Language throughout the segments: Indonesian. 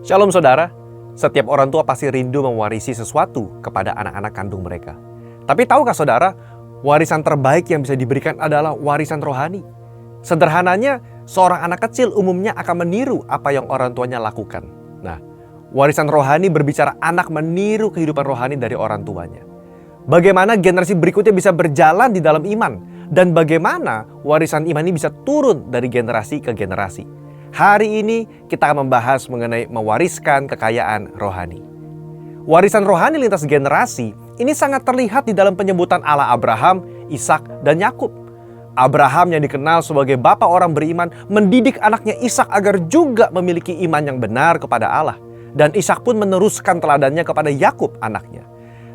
Shalom saudara, setiap orang tua pasti rindu mewarisi sesuatu kepada anak-anak kandung mereka. Tapi tahukah saudara, warisan terbaik yang bisa diberikan adalah warisan rohani. Sederhananya, seorang anak kecil umumnya akan meniru apa yang orang tuanya lakukan. Nah, warisan rohani berbicara anak meniru kehidupan rohani dari orang tuanya. Bagaimana generasi berikutnya bisa berjalan di dalam iman, dan bagaimana warisan iman ini bisa turun dari generasi ke generasi. Hari ini kita akan membahas mengenai mewariskan kekayaan rohani. Warisan rohani lintas generasi ini sangat terlihat di dalam penyebutan Allah Abraham, Ishak, dan Yakub. Abraham yang dikenal sebagai bapa orang beriman mendidik anaknya Ishak agar juga memiliki iman yang benar kepada Allah. Dan Ishak pun meneruskan teladannya kepada Yakub anaknya.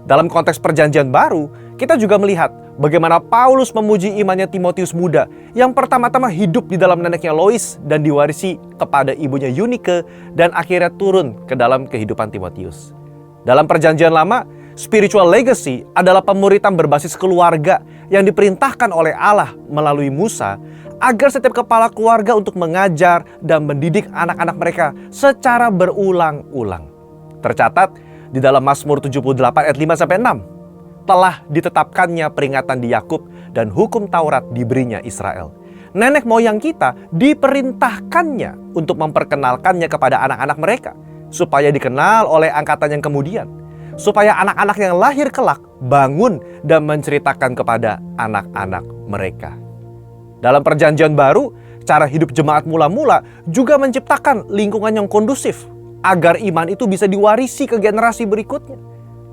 Dalam konteks perjanjian baru, kita juga melihat bagaimana Paulus memuji imannya Timotius muda yang pertama-tama hidup di dalam neneknya Lois dan diwarisi kepada ibunya Eunike dan akhirnya turun ke dalam kehidupan Timotius. Dalam perjanjian lama, spiritual legacy adalah pemuritan berbasis keluarga yang diperintahkan oleh Allah melalui Musa agar setiap kepala keluarga untuk mengajar dan mendidik anak-anak mereka secara berulang-ulang. Tercatat di dalam Mazmur 78 ayat 5-6, telah ditetapkannya peringatan di Yakub dan hukum Taurat diberinya Israel. Nenek moyang kita diperintahkannya untuk memperkenalkannya kepada anak-anak mereka, supaya dikenal oleh angkatan yang kemudian, supaya anak-anak yang lahir kelak bangun dan menceritakan kepada anak-anak mereka. Dalam perjanjian baru, cara hidup jemaat mula-mula juga menciptakan lingkungan yang kondusif agar iman itu bisa diwarisi ke generasi berikutnya.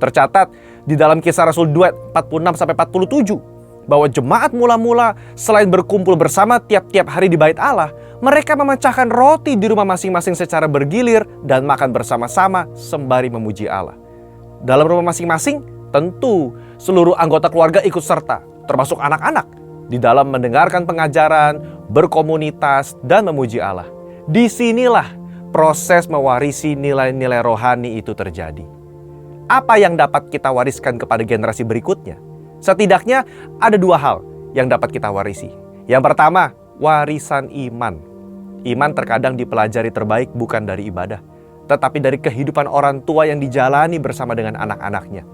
Tercatat di dalam Kisah Rasul 2 46-47 bahwa jemaat mula-mula selain berkumpul bersama tiap-tiap hari di bait Allah, mereka memecahkan roti di rumah masing-masing secara bergilir dan makan bersama-sama sembari memuji Allah. Dalam rumah masing-masing, tentu seluruh anggota keluarga ikut serta, termasuk anak-anak, di dalam mendengarkan pengajaran, berkomunitas, dan memuji Allah. Disinilah proses mewarisi nilai-nilai rohani itu terjadi. Apa yang dapat kita wariskan kepada generasi berikutnya? Setidaknya ada dua hal yang dapat kita warisi. Yang pertama, warisan iman. Iman terkadang dipelajari terbaik bukan dari ibadah, tetapi dari kehidupan orang tua yang dijalani bersama dengan anak-anaknya.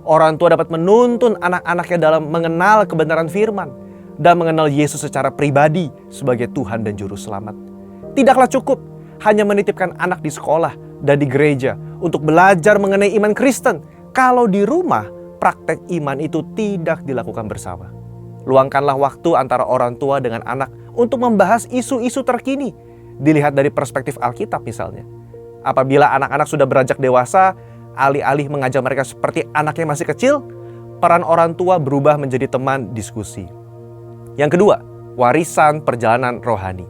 Orang tua dapat menuntun anak-anaknya dalam mengenal kebenaran firman dan mengenal Yesus secara pribadi sebagai Tuhan dan Juru Selamat. Tidaklah cukup hanya menitipkan anak di sekolah dan di gereja untuk belajar mengenai iman Kristen kalau di rumah praktek iman itu tidak dilakukan bersama. Luangkanlah waktu antara orang tua dengan anak untuk membahas isu-isu terkini, dilihat dari perspektif Alkitab misalnya. Apabila anak-anak sudah beranjak dewasa, alih-alih mengajar mereka seperti anak yang masih kecil, peran orang tua berubah menjadi teman diskusi. Yang kedua, warisan perjalanan rohani.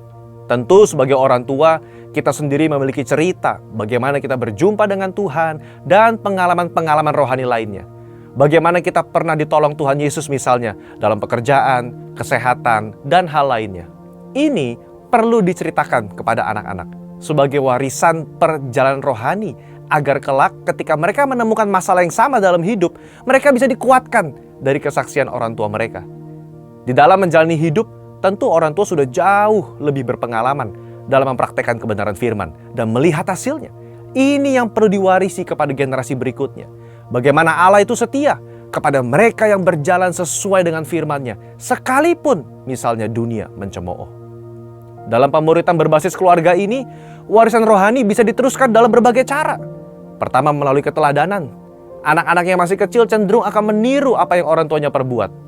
Tentu sebagai orang tua, kita sendiri memiliki cerita bagaimana kita berjumpa dengan Tuhan dan pengalaman-pengalaman rohani lainnya. Bagaimana kita pernah ditolong Tuhan Yesus misalnya dalam pekerjaan, kesehatan, dan hal lainnya. Ini perlu diceritakan kepada anak-anak sebagai warisan perjalanan rohani agar kelak ketika mereka menemukan masalah yang sama dalam hidup, mereka bisa dikuatkan dari kesaksian orang tua mereka. Di dalam menjalani hidup, tentu orang tua sudah jauh lebih berpengalaman dalam mempraktekkan kebenaran firman dan melihat hasilnya. Ini yang perlu diwarisi kepada generasi berikutnya. Bagaimana Allah itu setia kepada mereka yang berjalan sesuai dengan firman-Nya, sekalipun misalnya dunia mencemooh. Dalam pemuritan berbasis keluarga ini, warisan rohani bisa diteruskan dalam berbagai cara. Pertama, melalui keteladanan. Anak-anak yang masih kecil cenderung akan meniru apa yang orang tuanya perbuat.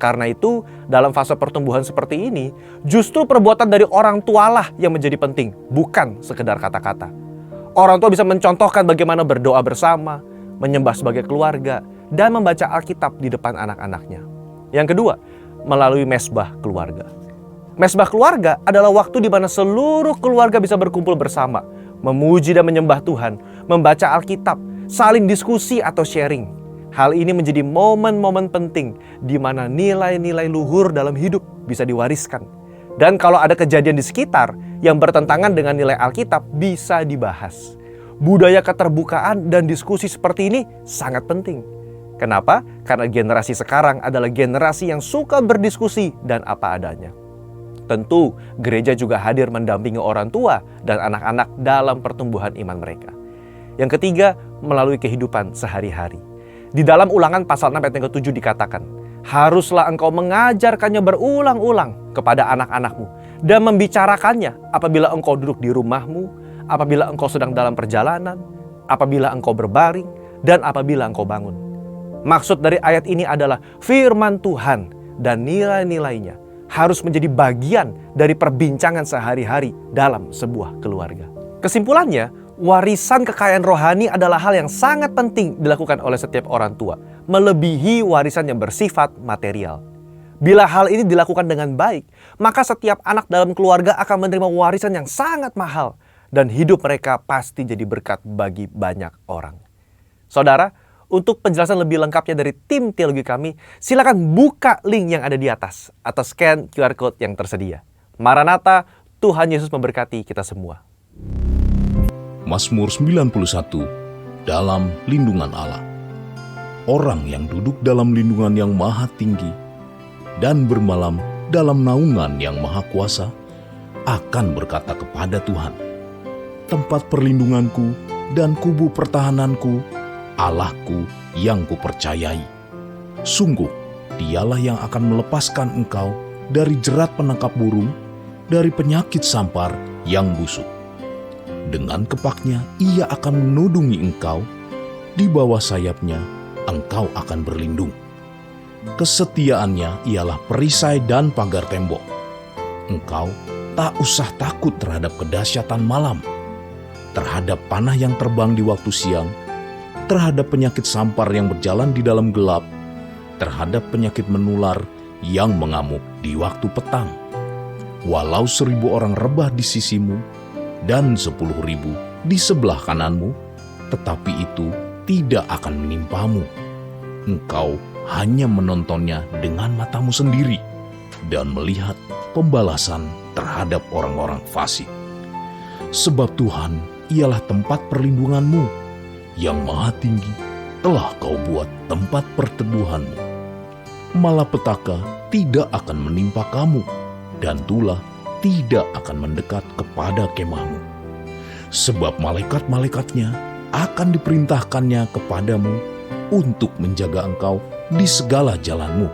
Karena itu, dalam fase pertumbuhan seperti ini, justru perbuatan dari orang tualah yang menjadi penting, bukan sekedar kata-kata. Orang tua bisa mencontohkan bagaimana berdoa bersama, menyembah sebagai keluarga, dan membaca Alkitab di depan anak-anaknya. Yang kedua, melalui mesbah keluarga. Mesbah keluarga adalah waktu di mana seluruh keluarga bisa berkumpul bersama, memuji dan menyembah Tuhan, membaca Alkitab, saling diskusi atau sharing. Hal ini menjadi momen-momen penting di mana nilai-nilai luhur dalam hidup bisa diwariskan. Dan kalau ada kejadian di sekitar yang bertentangan dengan nilai Alkitab bisa dibahas. Budaya keterbukaan dan diskusi seperti ini sangat penting. Kenapa? Karena generasi sekarang adalah generasi yang suka berdiskusi dan apa adanya. Tentu, gereja juga hadir mendampingi orang tua dan anak-anak dalam pertumbuhan iman mereka. Yang ketiga, melalui kehidupan sehari-hari. Di dalam Ulangan pasal 6 ayat yang ke-7 dikatakan, haruslah engkau mengajarkannya berulang-ulang kepada anak-anakmu dan membicarakannya apabila engkau duduk di rumahmu, apabila engkau sedang dalam perjalanan, apabila engkau berbaring, dan apabila engkau bangun. Maksud dari ayat ini adalah firman Tuhan dan nilai-nilainya harus menjadi bagian dari perbincangan sehari-hari dalam sebuah keluarga. Kesimpulannya, warisan kekayaan rohani adalah hal yang sangat penting dilakukan oleh setiap orang tua, melebihi warisan yang bersifat material. Bila hal ini dilakukan dengan baik, maka setiap anak dalam keluarga akan menerima warisan yang sangat mahal, dan hidup mereka pasti jadi berkat bagi banyak orang. Saudara, untuk penjelasan lebih lengkapnya dari tim teologi kami, silakan buka link yang ada di atas atau scan QR Code yang tersedia. Maranatha, Tuhan Yesus memberkati kita semua. Mazmur 91, dalam lindungan Allah. Orang yang duduk dalam lindungan yang maha tinggi dan bermalam dalam naungan yang maha kuasa akan berkata kepada Tuhan, tempat perlindunganku dan kubu pertahananku, Allahku yang kupercayai. Sungguh, dialah yang akan melepaskan engkau dari jerat penangkap burung, dari penyakit sampar yang busuk. Dengan kepaknya ia akan menudungi engkau, di bawah sayapnya engkau akan berlindung. Kesetiaannya ialah perisai dan pagar tembok. Engkau tak usah takut terhadap kedahsyatan malam, terhadap panah yang terbang di waktu siang, terhadap penyakit sampar yang berjalan di dalam gelap, terhadap penyakit menular yang mengamuk di waktu petang. Walau 1.000 orang rebah di sisimu dan 10.000 di sebelah kananmu, tetapi itu tidak akan menimpamu. Engkau hanya menontonnya dengan matamu sendiri dan melihat pembalasan terhadap orang-orang fasik. Sebab Tuhan ialah tempat perlindunganmu, yang maha tinggi telah kau buat tempat perteduhanmu. Malapetaka tidak akan menimpa kamu, dan tulah tidak akan mendekat kepada kemahmu. Sebab malaikat-malaikatnya akan diperintahkannya kepadamu untuk menjaga engkau di segala jalanmu.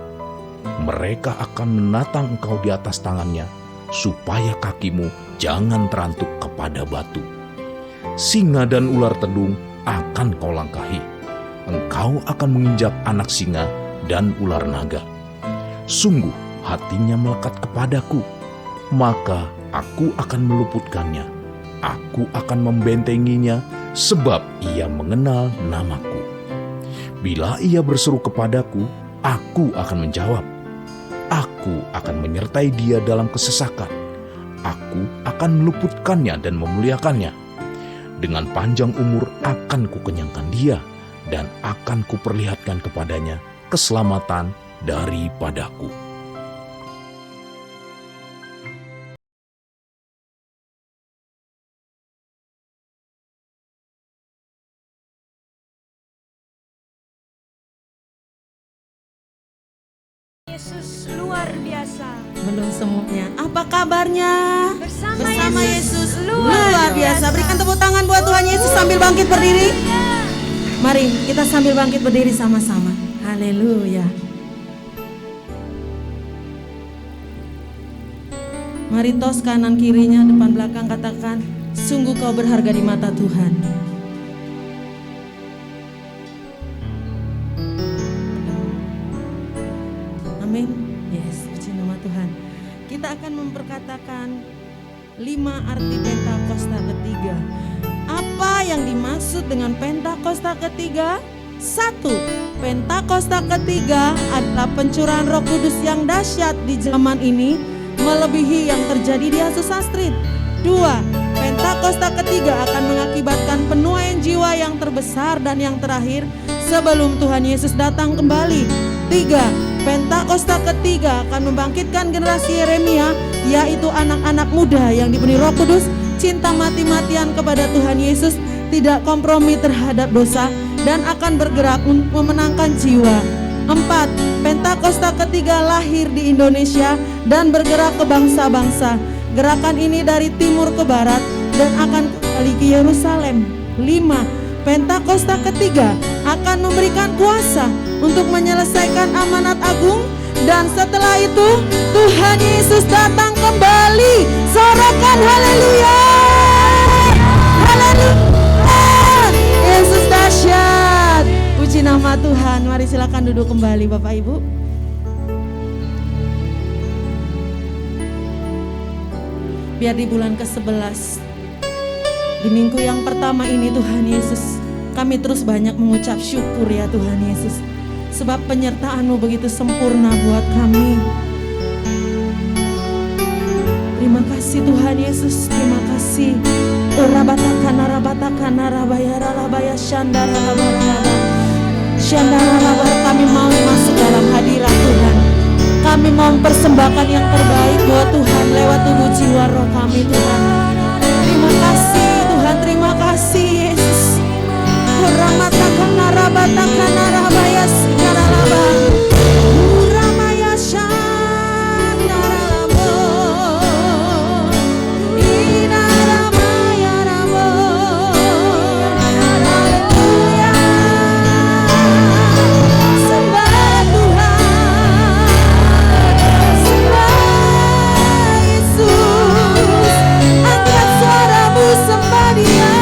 Mereka akan menatang engkau di atas tangannya, supaya kakimu jangan terantuk kepada batu. Singa dan ular tedung akan kau langkahi. Engkau akan menginjak anak singa dan ular naga. Sungguh hatinya melekat kepadaku, maka aku akan meluputkannya. Aku akan membentenginya, sebab ia mengenal namaku. Bila ia berseru kepadaku, aku akan menjawab. Aku akan menyertai dia dalam kesesakan. Aku akan meluputkannya dan memuliakannya. Dengan panjang umur akan kukenyangkan dia, dan akan kuperlihatkan kepadanya keselamatan daripadaku. Yesus luar biasa. Belum semuanya. Apa kabarnya? Bersama Yesus luar biasa. Berikan tepuk tangan buat Tuhan Yesus sambil bangkit berdiri. Mari kita sambil bangkit berdiri sama-sama. Haleluya. Mari tos kanan kirinya, depan belakang katakan, sungguh kau berharga di mata Tuhan. Amin. Yes, puji nama Tuhan. Kita akan memperkatakan 5 arti Pentakosta ketiga. Apa yang dimaksud dengan Pentakosta ketiga? 1. Pentakosta ketiga adalah pencurahan Roh Kudus yang dahsyat di zaman ini, melebihi yang terjadi di Asus Astrid. 2. Pentakosta ketiga akan mengakibatkan penuaian jiwa yang terbesar dan yang terakhir sebelum Tuhan Yesus datang kembali. 3. Pentakosta ketiga akan membangkitkan generasi Yeremia, yaitu anak-anak muda yang dipenuhi Roh Kudus, cinta mati-matian kepada Tuhan Yesus, tidak kompromi terhadap dosa, dan akan bergerak untuk memenangkan jiwa. 4. Pentakosta ketiga lahir di Indonesia dan bergerak ke bangsa-bangsa. Gerakan ini dari timur ke barat dan akan kembali ke Yerusalem. 5. Pentakosta ketiga akan memberikan kuasa untuk menyelesaikan amanat agung, dan setelah itu Tuhan Yesus datang kembali. Sorakan haleluya. Haleluya. Yesus dahsyat. Puji nama Tuhan. Mari silakan duduk kembali Bapak Ibu. Biar di bulan ke-11, di minggu yang pertama ini Tuhan Yesus, kami terus banyak mengucap syukur ya Tuhan Yesus, sebab penyertaan-Mu begitu sempurna buat kami. Terima kasih Tuhan Yesus, terima kasih. Kami mau masuk dalam hadirat Tuhan. Kami mau mempersembahkan yang terbaik buat Tuhan lewat tubuh jiwa roh kami Tuhan. Terima kasih Tuhan, terima kasih Yesus. Angkat suaramu, sembah Dia.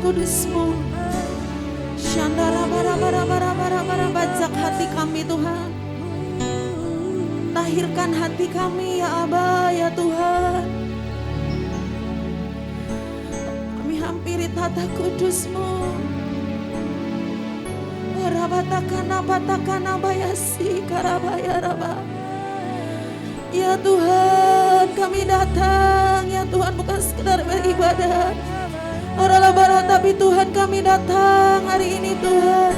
Kudus-Mu. Syandara bara bajak hati kami Tuhan. Tahirkan hati kami ya Aba ya Tuhan. Kami hampiri tata kudus-Mu. Batakan bayasi karabaya raba. Ya Tuhan, kami datang ya Tuhan, bukan sekedar beribadah orang tapi Tuhan kami datang hari ini Tuhan.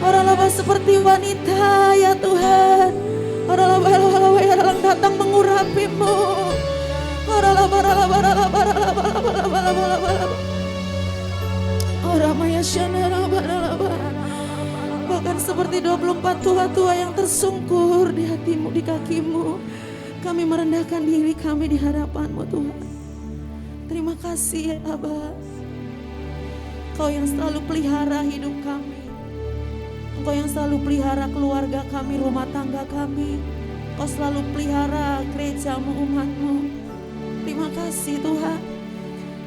Orang seperti wanita ya Tuhan. Orang yang datang mengurapi-Mu. Bahkan seperti 24 tua-tua yang tersungkur di hatimu, di kakimu. kami merendahkan diri kami di hadapan-Mu Tuhan. Terima kasih ya Aba. Kau yang selalu pelihara hidup kami. Engkau yang selalu pelihara keluarga kami, rumah tangga kami. Kau selalu pelihara gereja-Mu, umat-Mu. Terima kasih Tuhan.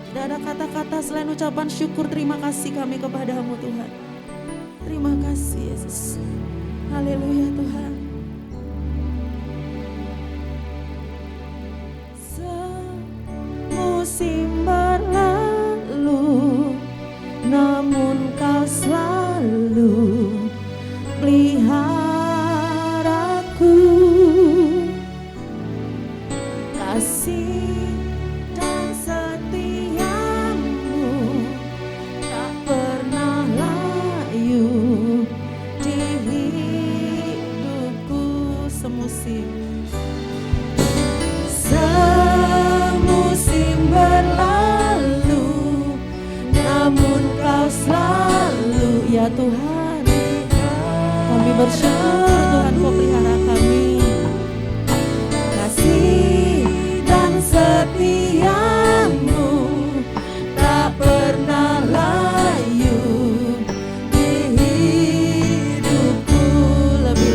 Tidak ada kata-kata selain ucapan syukur terima kasih kami kepada-Mu Tuhan. Terima kasih Yesus. Haleluya Tuhan. Semusim berlalu, namun Kau selalu peliharaku. Kasih dan setiamu tak pernah layu di hidupku. Semusim berlalu, namun Kau selalu, ya Tuhan. Kami bersyukur Tuhan Kau pelihara kami. Kasih dan setiamu tak pernah layu di hidupku. Lebih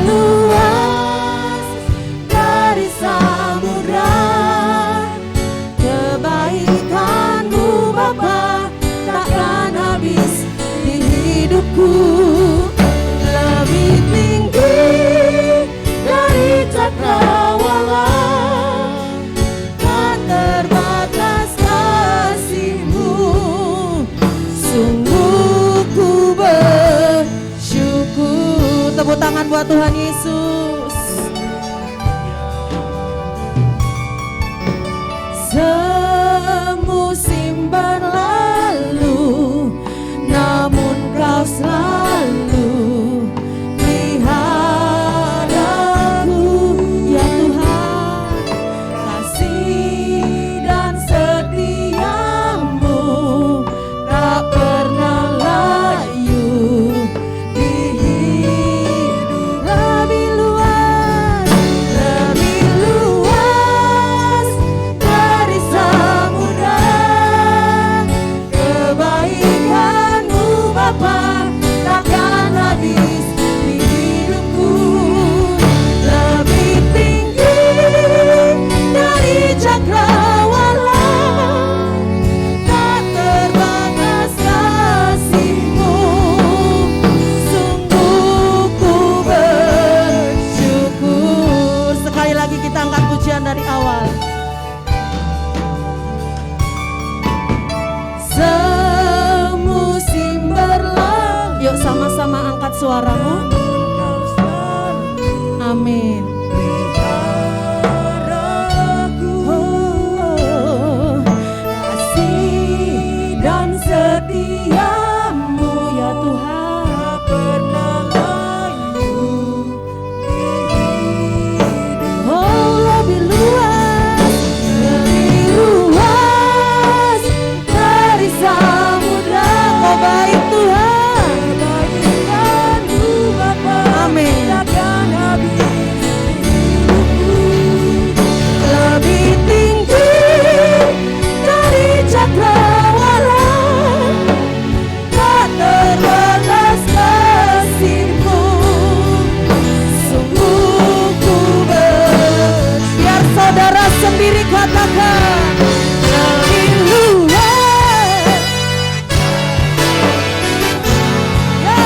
luas dari samudra. Kebaikan-Mu Bapa takkan habis di hidupku. Lebih tinggi dari cakrawala, tak terbatas kasih-Mu. Sungguh ku bersyukur. Tepuk tangan buat Tuhan Yesus. Semusim berlalu, namun Kau selalu peliharaku, ya Tuhan. Kasih dan setiamu tak pernah layu di hidup. Lebih luas dari samudra. Kebaikan-Mu Bapa takkan habis di hidupku. Lebih tinggi dari cakrawala, tak terbatas kasih-Mu. Sungguh ku bersyukur. Sekali lagi kita angkat pujian dari awal. Semusim berlalu. Yuk sama-sama angkat suaramu. Amin. Oh, kasih dan setiamu, ya Tuhan, tak pernah layu di hidup. Oh, lebih luas dari samudra. Kau baik Tuhan. Kebaikan-Mu Bapa, amin, takkan habis di hidupku. Lebih tinggi dari cakrawala, tak terbatas kasih-Mu. Sungguh ku biar saudara sendiri katakan. Lebih luas. Ya.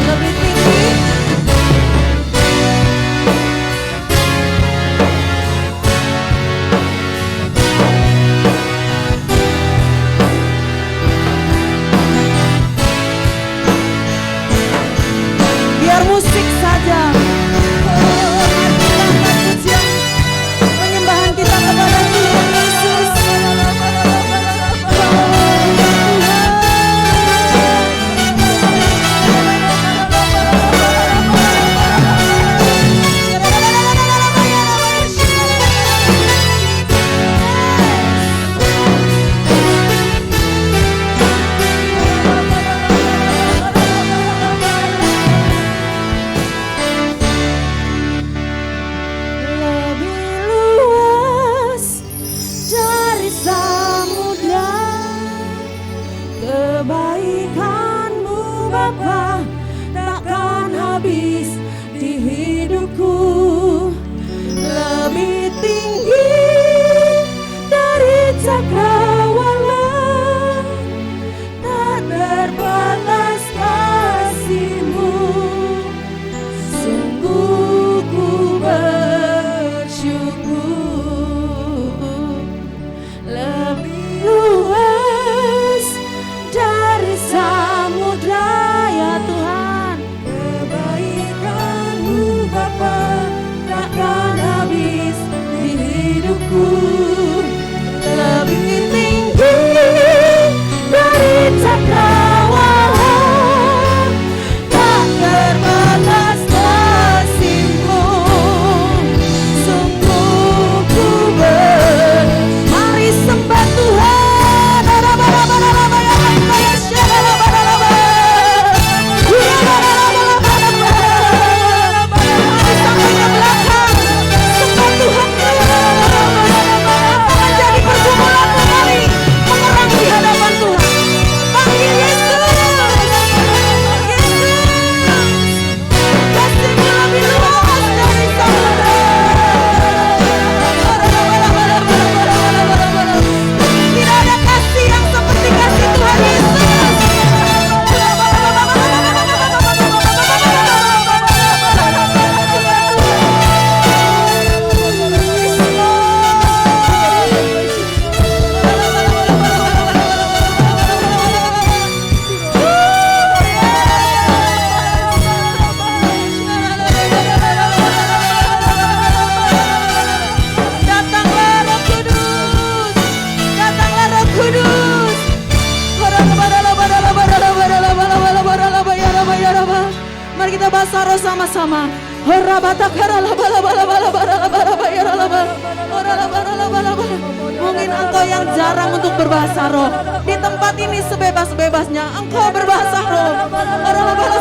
Lebih tinggi. Biar musik saja Bapa takkan habis di hidupku, lebih tinggi dari cakrawala, tak terbatas kasih-Mu. Sungguh ku bersyukur, lebih luas dari samudra ya Tuhan. Kebaikan-Mu Bapa takkan habis di hidupku, lebih tinggi dari cakrawala, tak terbatas kasih-Mu. Sungguh ku mari sembah Tuhan. Mari sampai ke belakang, sembah Tuhan. Menjadi pergumulan kembali, mengerang di hadapan Tuhan. Panggil Yesus, kasih-Mu lebih luas dari samudra. Tidak ada kasih yang seperti kasih Tuhan Yesus. Datanglah Roh Kudus, datanglah Roh Kudus. Mari kita bahasa roh sama-sama. Mungkin engkau yang jarang untuk berbahasa roh, di tempat ini sebebas-bebasnya engkau berbahasa roh.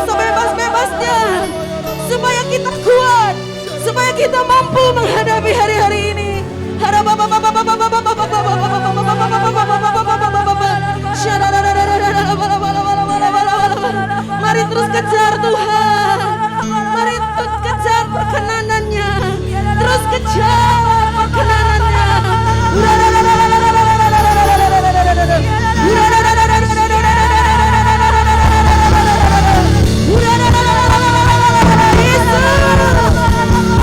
Sebebas-bebasnya, supaya kita kuat, supaya kita mampu menghadapi hari-hari ini. Mari terus kejar Tuhan, mari terus kejar perkenanannya, terus kejar perkenanannya.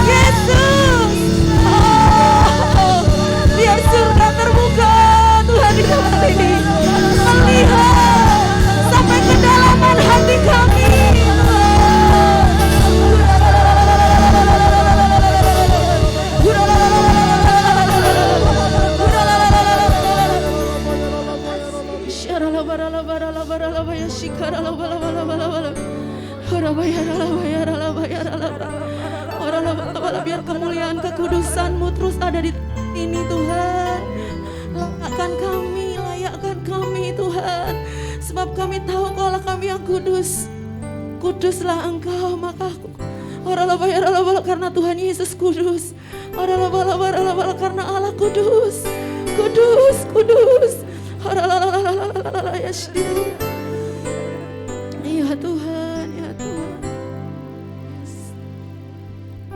Yesus, biar surga terbuka Tuhan di tempat ini, melihat sampai kedalaman hati kami. Biar kemuliaan kekudusan-Mu terus ada di ini Tuhan. Layakkan kami Tuhan, sebab kami tahu kalau kami yang kudus. Kuduslah Engkau, maka karena Tuhan Yesus kudus. Karena Allah kudus. Ya Tuhan, ya Tuhan.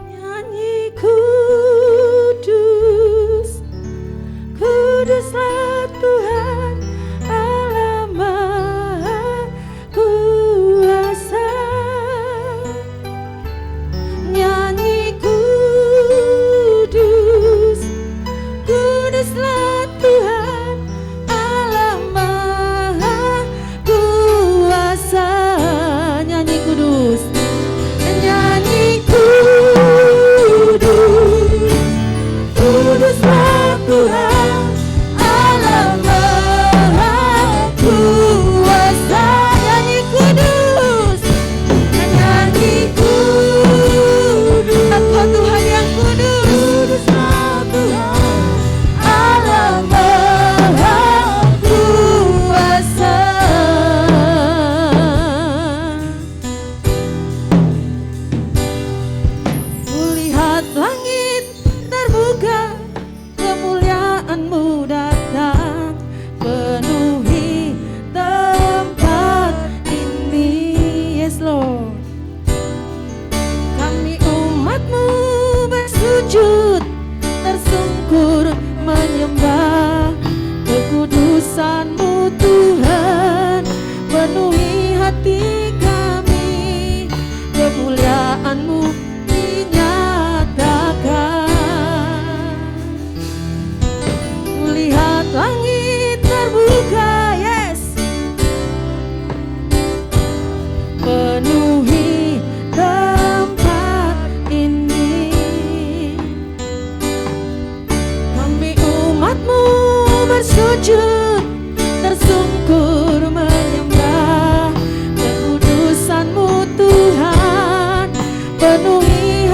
Nyanyi kudus, kuduslah Tuhan Allah Maha Kuasa. Nyanyi kudus, kuduslah Tuhan Allah Maha Kuasa.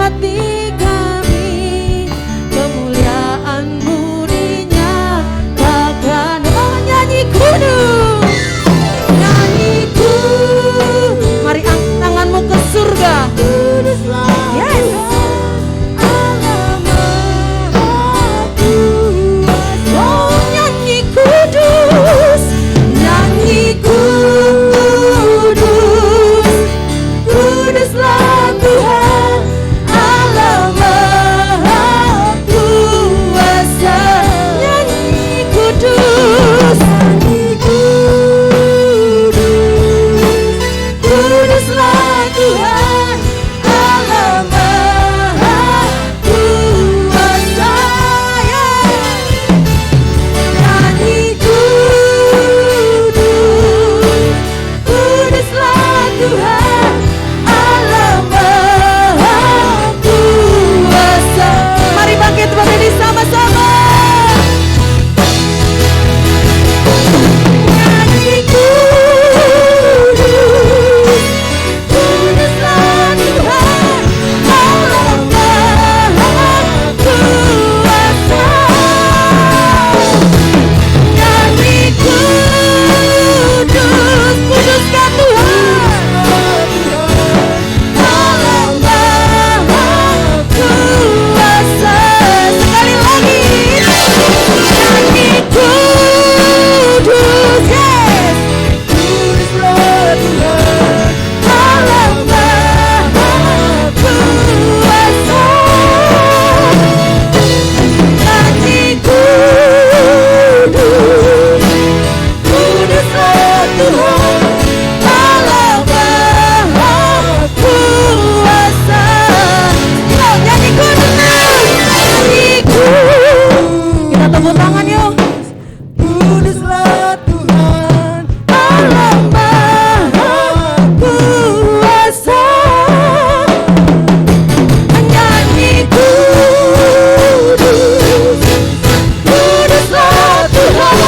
hati kami, kemuliaan-Mu dinyatakan. Oh, nyanyi kudus, nyanyi kudus. Mari angkat tanganmu ke surga. Yes. Oh, nyanyi kudus, nyanyi kudus, kuduslah Tuhan Allah Maha Kuasa. Nyanyi kudus, nyanyi kudus, kuduslah Tuhan Allah Maha Kuasa. Nyanyi kudus, kuduslah Tuhan Allah Maha Kuasa. Mari bangkit berdiri sama-sama. Nyanyi kudus, kuduslah Tuhan Allah Maha Kuasa. Nyanyi kudus, kuduslah Tuhan Allah Maha Kuasa. Sekali lagi, nyanyi kudus, yes, kuduslah Tuhan Allah Maha Kuasa. Nyanyi kudus, kuduslah Tuhan Allah Maha Kuasa. Yuk, nyanyi kudus, nyanyi kudus. Kita tepuk tangan yuk. Kuduslah Tuhan Allah Maha Kuasa. Nyanyi kudus, kuduslah Tuhan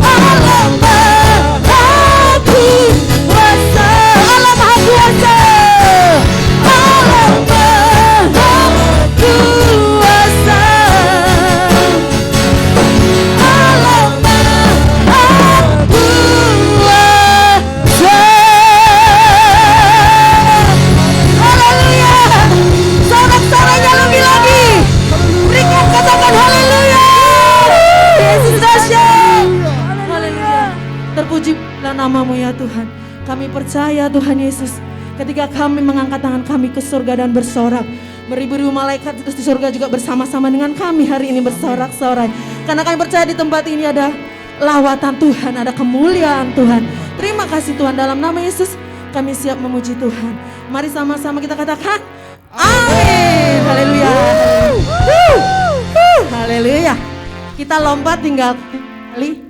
Allah Maha Kuasa. Allah Maha Kuasa, Allah Maha Kuasa, Allah Maha Kuasa. Haleluya. Sorak-soraknya lebih lagi. Berikan, katakan haleluya. Yesus dahsyat. Haleluya. Terpujilah namamu ya Tuhan. Kami percaya Tuhan Yesus, ketika kami mengangkat tangan kami ke surga dan bersorak, beribu-ribu malaikat di surga juga bersama-sama dengan kami hari ini bersorak-sorai. Karena kami percaya di tempat ini ada lawatan Tuhan, ada kemuliaan Tuhan. Terima kasih Tuhan, dalam nama Yesus kami siap memuji Tuhan. Mari sama-sama kita katakan amin. Haleluya. Haleluya. Kita lompat tinggal kali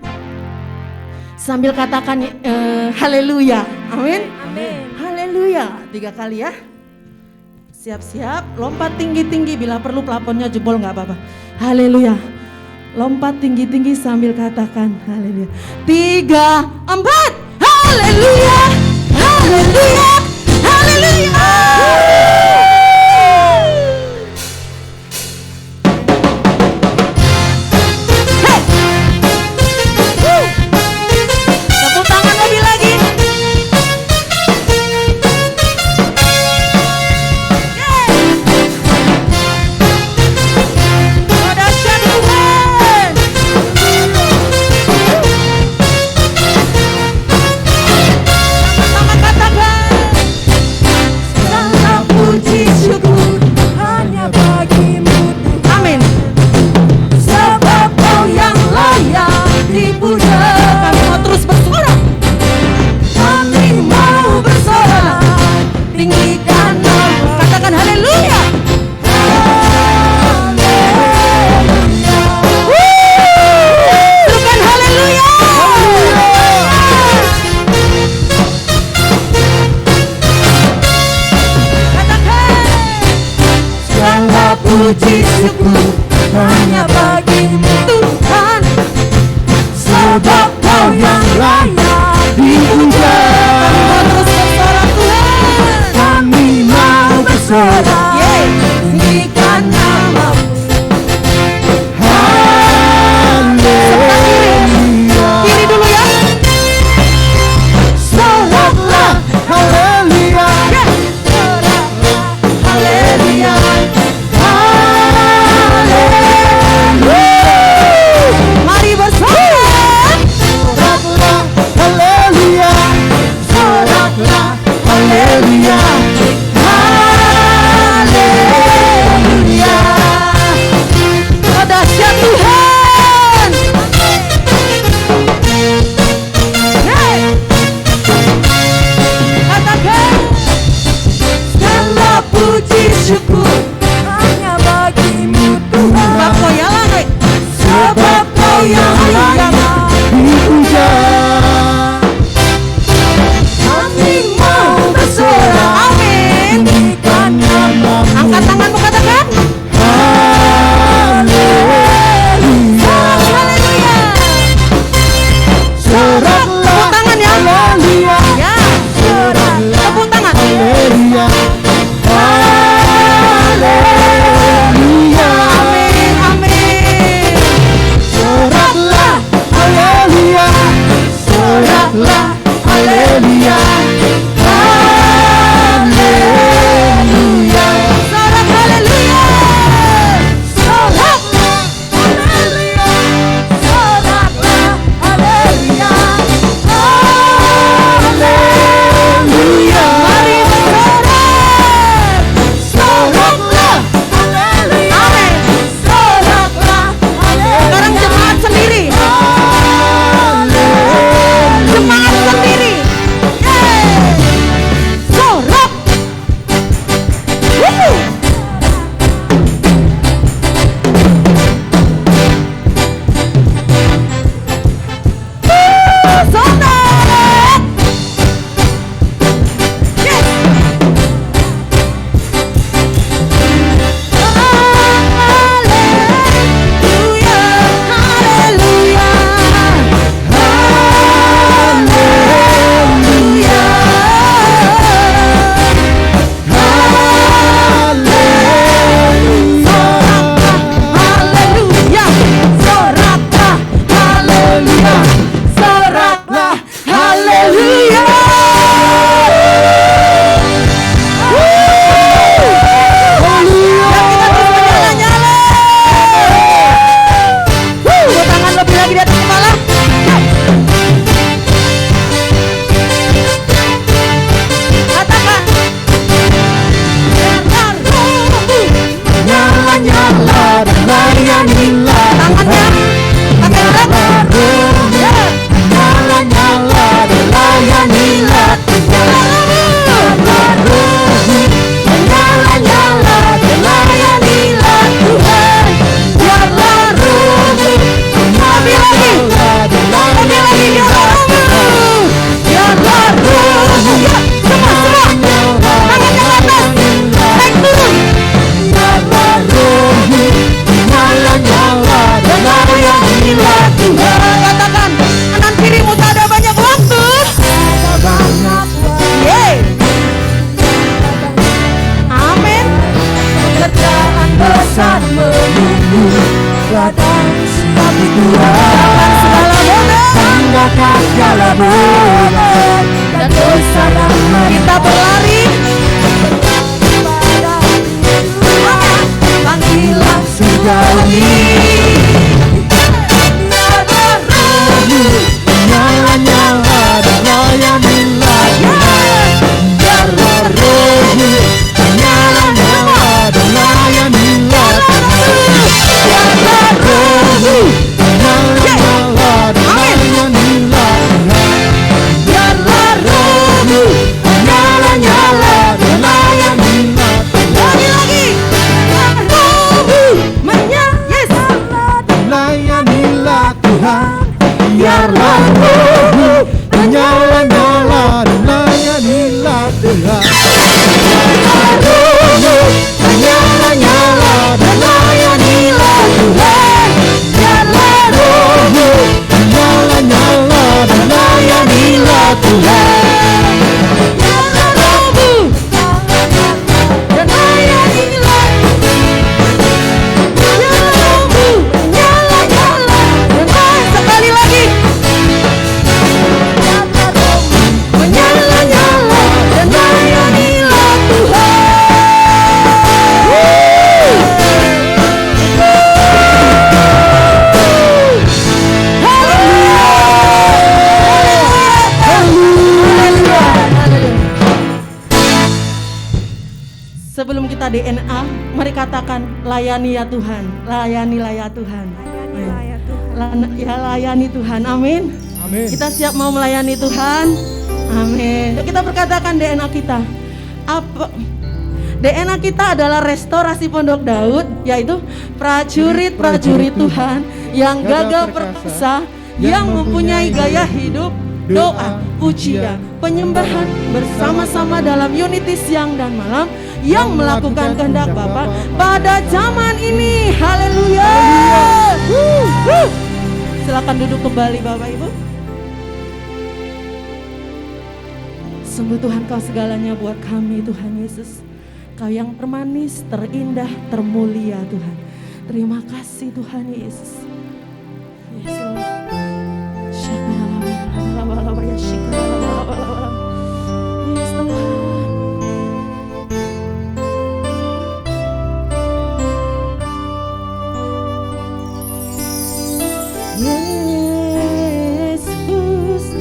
sambil katakan haleluya. Amin. Amin. Haleluya. 3 kali ya. Siap-siap, lompat tinggi-tinggi, bila perlu plafonnya jebol nggak apa-apa. Haleluya. Lompat tinggi-tinggi sambil katakan haleluya. 3, 4. Haleluya. Haleluya. Haleluya. Tepuk tangan lebih lagi. Oh, dahsyat Tuhan. Sama-sama katakan. Segala puji syukur hanya bagimu Tuhan. Amin. Sebab Kau yang layak dipuja. Kami mau terus bersorak. Kami mau bersorak. Tinggikan nama. Katakan haleluya. Haleluya. Serukan haleluya. Katakan. Segala puji syukur hanya bagimu Tuhan. Sebab Kau yang layak dipuja. Kami mau terus bersorak Tuhan. Kami mau bersorak. tinggalkan segala beban dan dosa yang Kita berlari, panggilan sejauhi. Nyala-nyala dan layanilah Tuhan. Biarlah rohmu nyala-nyala dan layanilah Tuhan. Biarlah rohmu nyala-nyala dan layanilah Tuhan. Biarlah rohmu nyala-nyala dan layanilah Tuhan. lagi. Rohmu Layanilah Tuhan. Biarlah rohmu menyala-nyala dan layanilah Tuhan. Biarlah rohmu menyala-nyala dan layanilah Tuhan. Biarlah rohmu menyala-nyala dan layanilah Tuhan. Biarlah rohmu dan layanilah. Biarlah rohmu menyala-nyala dan Sekali lagi. menyala-nyala dan layanilah Tuhan. Sebelum kita DNA, mari katakan layani ya Tuhan, layanilah ya Tuhan. Layanilah ya Tuhan. Ya layani Tuhan, amin. Amin. Kita siap mau melayani Tuhan, amin. Kita berkatakan DNA kita. Apa? DNA kita adalah restorasi Pondok Daud, yaitu prajurit-prajurit Tuhan yang gagah perkasa, yang mempunyai gaya hidup, doa, pujian, penyembahan bersama-sama dalam unity siang dan malam, yang melakukan kehendak Bapa pada zaman ini. Haleluya. Silakan duduk kembali Bapak Ibu. Sungguh Tuhan Kau segalanya buat kami Tuhan Yesus. Kau yang termanis, terindah, termulia Tuhan. Terima kasih Tuhan Yesus. Yes, Lord. Yes, Tuhan. Yesus,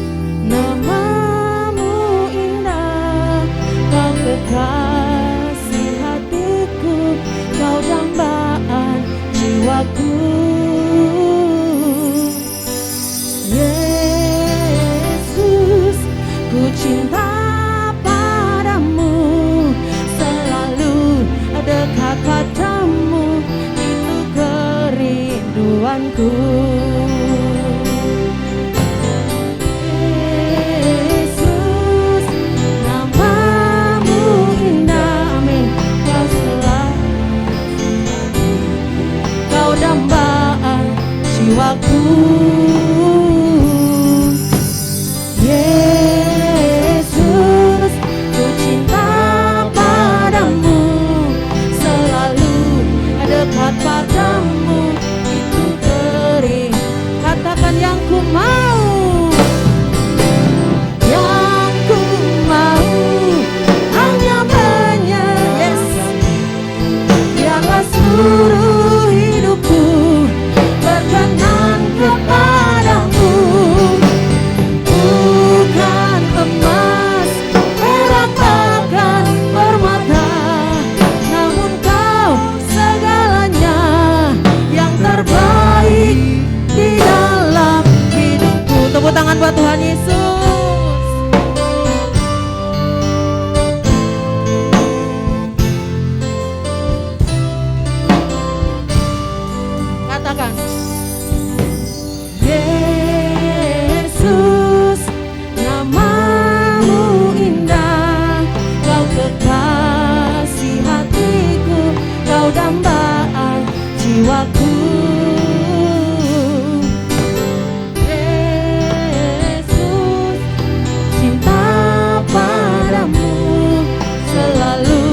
namamu indah, Kau kekasih hatiku, Kau dambaan jiwaku. Yesus, ku cinta padamu, selalu dekat padamu, itu kerinduanku. Yesus, namamu indah, amin. Kau selalu, Kau dambaan jiwaku. Yesus, ku cinta padamu, selalu dekat padamu, itu kering. Katakan yang ku mau, yang ku mau, hanya menyerahkan. Biarlah seluruh hidupku berkenan kepadamu. Bukan emas, perak, bahkan permata, namun Kau segalanya yang terbaik di dalam hidupku. Tepuk tangan buat Tuhan Yesus. Katakan, Yesus, namamu indah, Kau kekasih hatiku, Kau dambaan jiwaku. Yesus, cinta padamu, selalu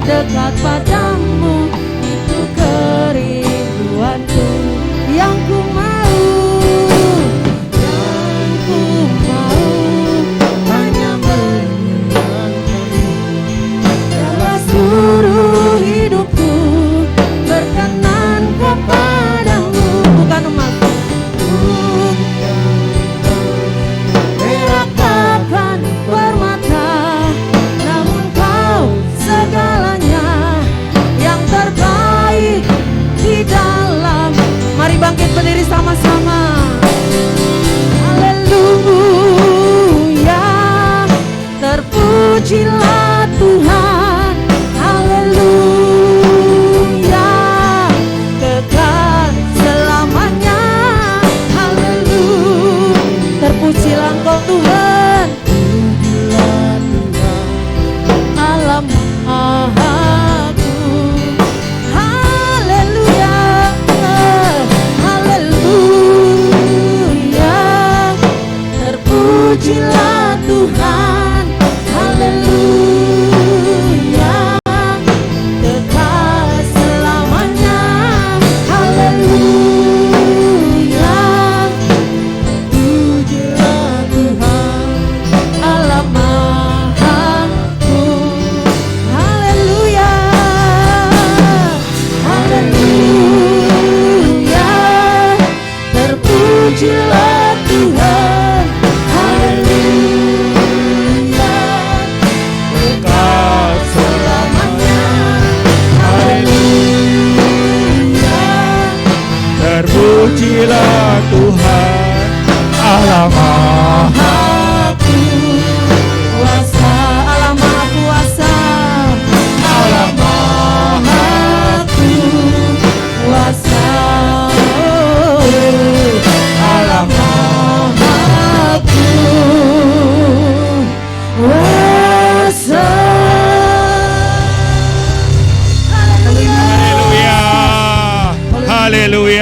dekat padamu, itu kerinduanku. Yang ku mau,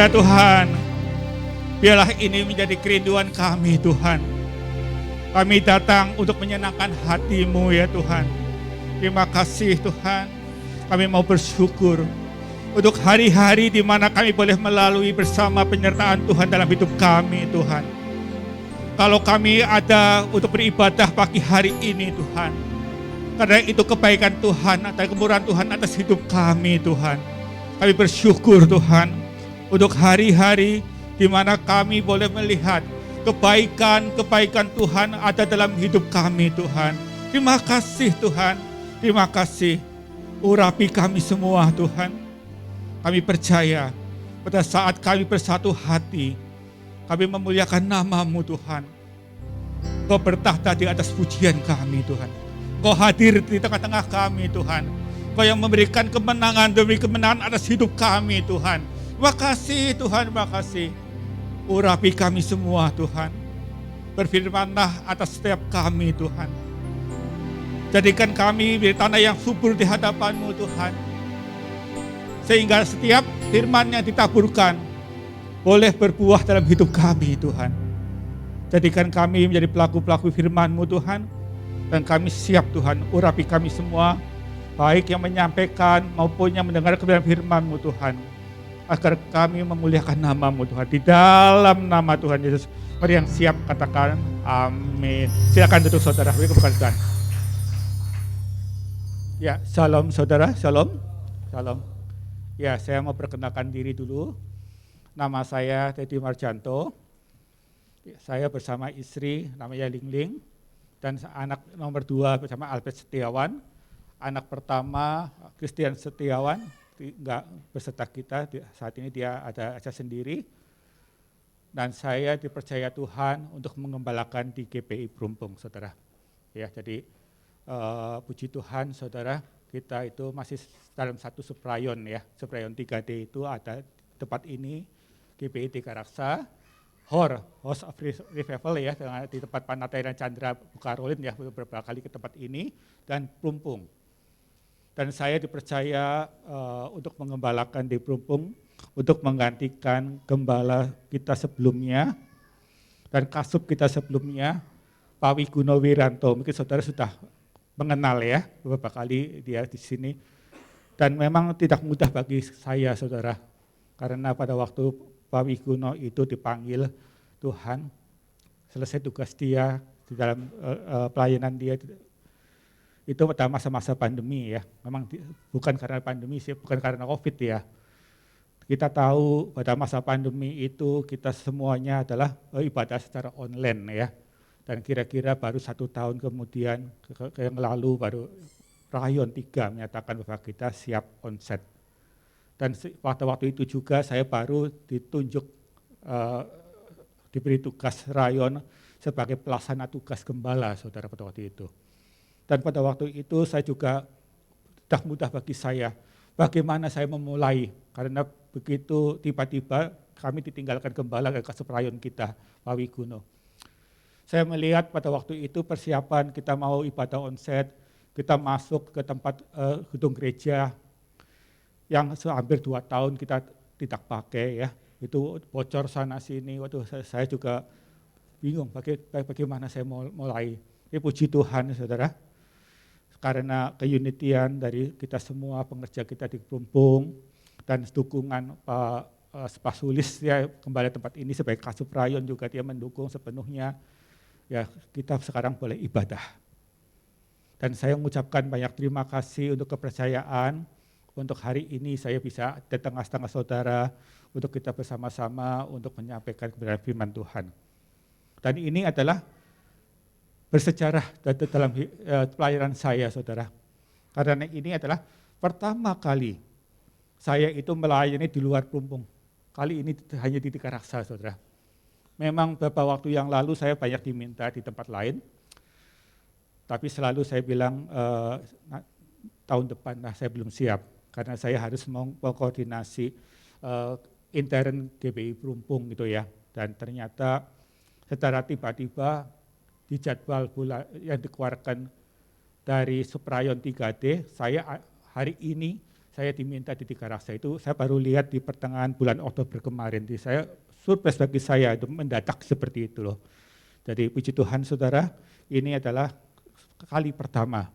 ya Tuhan. Biarlah ini menjadi kerinduan kami Tuhan. Kami datang untuk menyenangkan hati-Mu ya Tuhan. Terima kasih Tuhan. Kami mau bersyukur untuk hari-hari di mana kami boleh melalui bersama penyertaan Tuhan dalam hidup kami Tuhan. Kalau kami ada untuk beribadah pagi hari ini Tuhan, karena itu kebaikan Tuhan dan kemurahan Tuhan atas hidup kami Tuhan. Kami bersyukur Tuhan untuk hari-hari di mana kami boleh melihat kebaikan-kebaikan Tuhan ada dalam hidup kami Tuhan. Terima kasih Tuhan, terima kasih. Urapi kami semua Tuhan. Kami percaya pada saat kami bersatu hati, kami memuliakan nama-Mu Tuhan. Kau bertahta di atas pujian kami Tuhan. Kau hadir di tengah-tengah kami Tuhan. Kau yang memberikan kemenangan demi kemenangan atas hidup kami Tuhan. Terima kasih Tuhan, terima kasih. Urapi kami semua Tuhan. Berfirman-Lah atas setiap kami Tuhan. Jadikan kami di tanah yang subur di hadapan-Mu Tuhan. Sehingga setiap firman yang ditaburkan boleh berbuah dalam hidup kami Tuhan. Jadikan kami menjadi pelaku-pelaku firman-Mu Tuhan. Dan kami siap Tuhan, urapi kami semua, baik yang menyampaikan maupun yang mendengar kebenaran firman-Mu Tuhan. Agar kami memuliakan nama-Mu Tuhan. Di dalam nama Tuhan Yesus. Mari yang siap katakan amin. Silakan duduk saudara, beri keberkatan Tuhan. Ya, shalom saudara, shalom. Shalom. Ya, saya mau perkenalkan diri dulu. Nama saya Teddy Marjanto. Saya bersama istri namanya Lingling. Dan anak nomor 2 bersama Albert Setiawan. Anak pertama Christian Setiawan, enggak beserta kita, saat ini dia ada aja sendiri. Dan saya dipercaya Tuhan untuk mengembalakan di GPI Perumpung, saudara. Ya, jadi puji Tuhan, saudara, kita itu masih dalam satu seprayon ya. Seprayon 3D itu ada tempat ini, GPI Tiga Raksa. House of Revival ya, di tempat Panataya dan Chandra Bukarolin ya, beberapa kali ke tempat ini, dan Perumpung. Dan saya dipercaya untuk mengembalakan di Perumpung, untuk menggantikan gembala kita sebelumnya, dan kasub kita sebelumnya, Pak Wiguno Wiranto. Mungkin saudara sudah mengenal ya, beberapa kali dia di sini. Dan memang tidak mudah bagi saya saudara, karena pada waktu Pak Wiguno itu dipanggil Tuhan, selesai tugas dia di dalam pelayanan dia itu pada masa-masa pandemi ya. Memang bukan karena pandemi sih, bukan karena COVID ya. Kita tahu pada masa pandemi itu kita semuanya adalah ibadah secara online ya. Dan kira-kira baru 1 tahun kemudian yang lalu baru Rayon 3 menyatakan bahwa kita siap onsite. Dan pada waktu itu juga saya baru ditunjuk, diberi tugas rayon sebagai pelaksana tugas gembala, saudara, pada waktu itu. Dan pada waktu itu saya juga tidak mudah bagi saya, bagaimana saya memulai, karena begitu tiba-tiba kami ditinggalkan gembala ke rayon kita, Pak Wiguno. Saya melihat pada waktu itu persiapan kita mau ibadah onset, kita masuk ke tempat gedung gereja, yang hampir 2 tahun kita tidak pakai ya, itu bocor sana sini. Waduh, saya juga bingung bagaimana saya mau mulai. Tapi puji Tuhan saudara, karena keunitian dari kita semua pengerja kita di Perumpung dan dukungan Pak Sulis ya, kembali tempat ini sebagai kasub rayon juga dia mendukung sepenuhnya. Ya, kita sekarang boleh ibadah. Dan saya mengucapkan banyak terima kasih untuk kepercayaan. Untuk hari ini saya bisa di tengah-tengah saudara untuk kita bersama-sama untuk menyampaikan kebenaran firman Tuhan. Dan ini adalah bersejarah dalam pelayanan saya saudara. Karena ini adalah pertama kali saya itu melayani di luar Perumpung. Kali ini hanya di Tiga Raksa saudara. Memang beberapa waktu yang lalu saya banyak diminta di tempat lain. Tapi selalu saya bilang tahun depan saya belum siap. Karena saya harus mengkoordinasi intern GBI Perumpung gitu ya. Dan ternyata secara tiba-tiba di jadwal yang dikeluarkan dari Seprayon 3D, saya hari ini saya diminta di Tiga Raksa itu, saya baru lihat di pertengahan bulan Oktober kemarin. Jadi saya surprise bagi saya itu mendadak seperti itu loh. Jadi puji Tuhan saudara, ini adalah kali pertama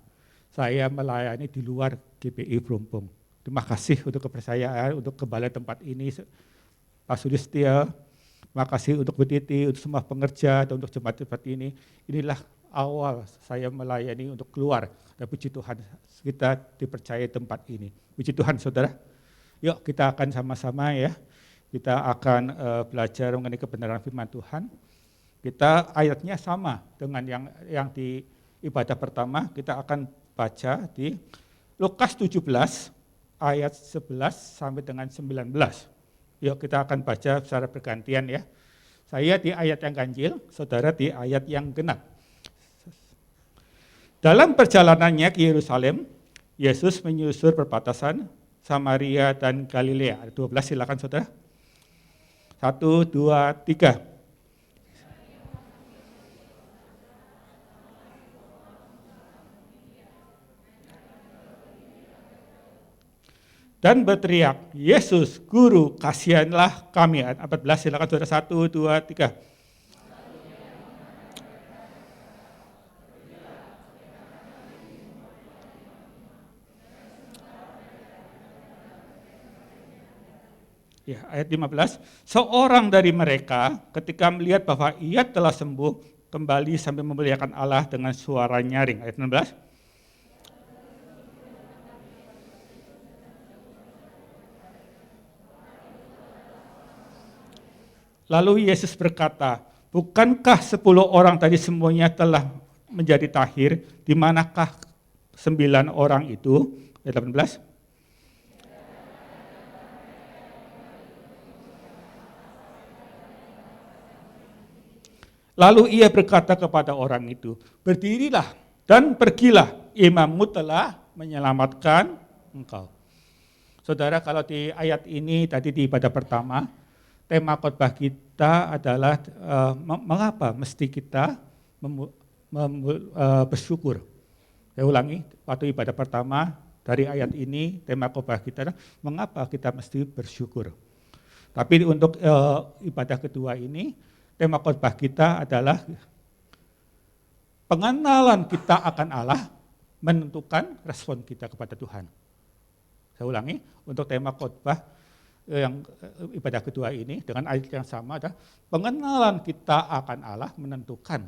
saya melayani di luar GPI Brompong. Terima kasih untuk kepercayaan, untuk kembali tempat ini, Pak Sulistia. Terima kasih untuk Bu Titi, untuk semua pengerja, dan untuk jemaat tempat ini. Inilah awal saya melayani untuk keluar. Dan puji Tuhan kita dipercaya tempat ini. Puji Tuhan saudara. Yuk kita akan sama-sama ya. Kita akan belajar mengenai kebenaran firman Tuhan. Kita ayatnya sama dengan yang di ibadah pertama. Kita akan baca di Lukas 17 ayat 11 sampai dengan 19. Yuk kita akan baca secara bergantian ya. Saya di ayat yang ganjil, saudara di ayat yang genap. Dalam perjalanannya ke Yerusalem, Yesus menyusur perbatasan Samaria dan Galilea. Ayat 12 silakan saudara. 1, 2, 3. Dan berteriak, Yesus, Guru, kasihanlah kami. Ayat 14, silakan saudara. 1, 2, 3. Ya, ayat 15, seorang dari mereka ketika melihat bahwa ia telah sembuh, kembali sambil memuliakan Allah dengan suara nyaring. Ayat 16. Lalu Yesus berkata, bukankah 10 orang tadi semuanya telah menjadi tahir, di manakah 9 orang itu? Ayat 18. Lalu ia berkata kepada orang itu, berdirilah dan pergilah, imammu telah menyelamatkan engkau. Saudara, kalau di ayat ini tadi di ibadah pertama, tema khotbah kita adalah mengapa mesti kita bersyukur. Saya ulangi, waktu ibadah pertama dari ayat ini, tema khotbah kita adalah mengapa kita mesti bersyukur. Tapi untuk ibadah kedua ini, tema khotbah kita adalah pengenalan kita akan Allah menentukan respon kita kepada Tuhan. Saya ulangi, untuk tema khotbah yang ibadah kedua ini dengan ayat yang sama adalah pengenalan kita akan Allah menentukan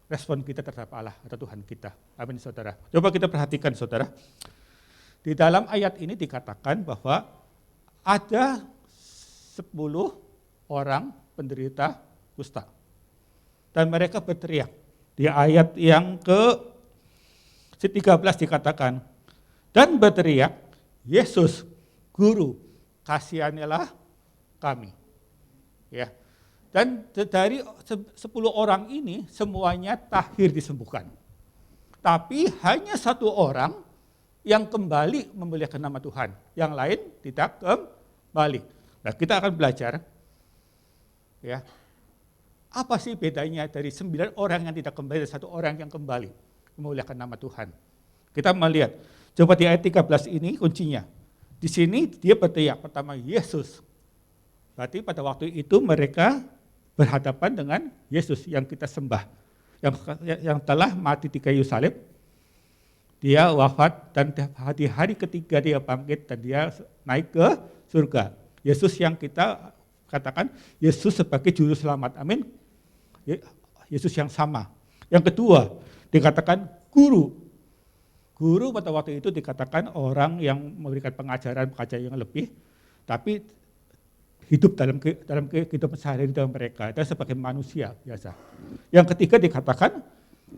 respon kita terhadap Allah atau Tuhan kita. Amin saudara. Coba kita perhatikan saudara. Di dalam ayat ini dikatakan bahwa ada 10 orang penderita kusta. Dan mereka berteriak. Di ayat yang ke-13 dikatakan, dan berteriak, Yesus, Guru, kasihanilah kami. Ya. Dan dari 10 orang ini semuanya tahir disembuhkan. Tapi hanya 1 orang yang kembali memuliakan nama Tuhan. Yang lain tidak kembali. Nah, kita akan belajar ya. Apa sih bedanya dari 9 orang yang tidak kembali dan 1 orang yang kembali memuliakan nama Tuhan? Kita melihat. Coba di ayat 13 ini kuncinya. Di sini dia berteriak pertama Yesus. Berarti pada waktu itu mereka berhadapan dengan Yesus yang kita sembah. Yang telah mati di kayu salib. Dia wafat dan di hari ketiga dia bangkit dan dia naik ke surga. Yesus yang kita katakan Yesus sebagai juru selamat. Amin. Yesus yang sama. Yang kedua dikatakan Guru. Guru pada waktu itu dikatakan orang yang memberikan pengajaran yang lebih, tapi hidup dalam kehidupan sehari-hari dalam mereka, dan sebagai manusia biasa. Yang ketiga dikatakan,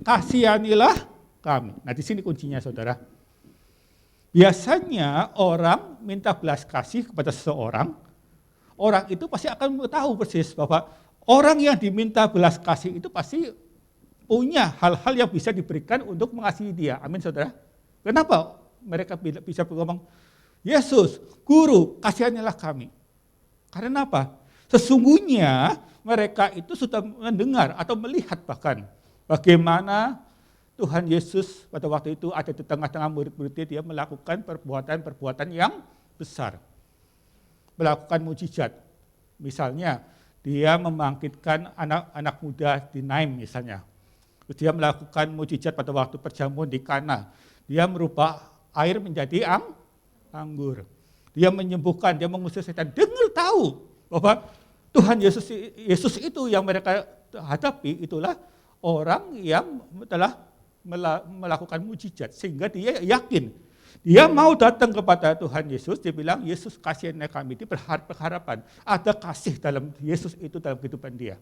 kasihanilah kami. Nah di sini kuncinya saudara. Biasanya orang minta belas kasih kepada seseorang, orang itu pasti akan tahu persis bahwa orang yang diminta belas kasih itu pasti punya hal-hal yang bisa diberikan untuk mengasihi dia. Amin saudara. Kenapa mereka bisa ngomong, Yesus, Guru, kasihanilah kami. Karena apa? Sesungguhnya mereka itu sudah mendengar atau melihat bahkan bagaimana Tuhan Yesus pada waktu itu ada di tengah-tengah murid-muridnya, dia melakukan perbuatan-perbuatan yang besar. Melakukan mujizat. Misalnya, dia membangkitkan anak-anak muda di Naim misalnya. Terus dia melakukan mujizat pada waktu perjamuan di Kana. Dia merubah air menjadi anggur. Dia menyembuhkan, dia mengusir setan. Dengar tahu bahwa Tuhan Yesus itu yang mereka hadapi itulah orang yang telah melakukan mujizat. Sehingga dia yakin. Dia mau datang kepada Tuhan Yesus, dia bilang, Yesus kasihannya kami, dia berharapan. Ada kasih dalam Yesus itu dalam kehidupan dia.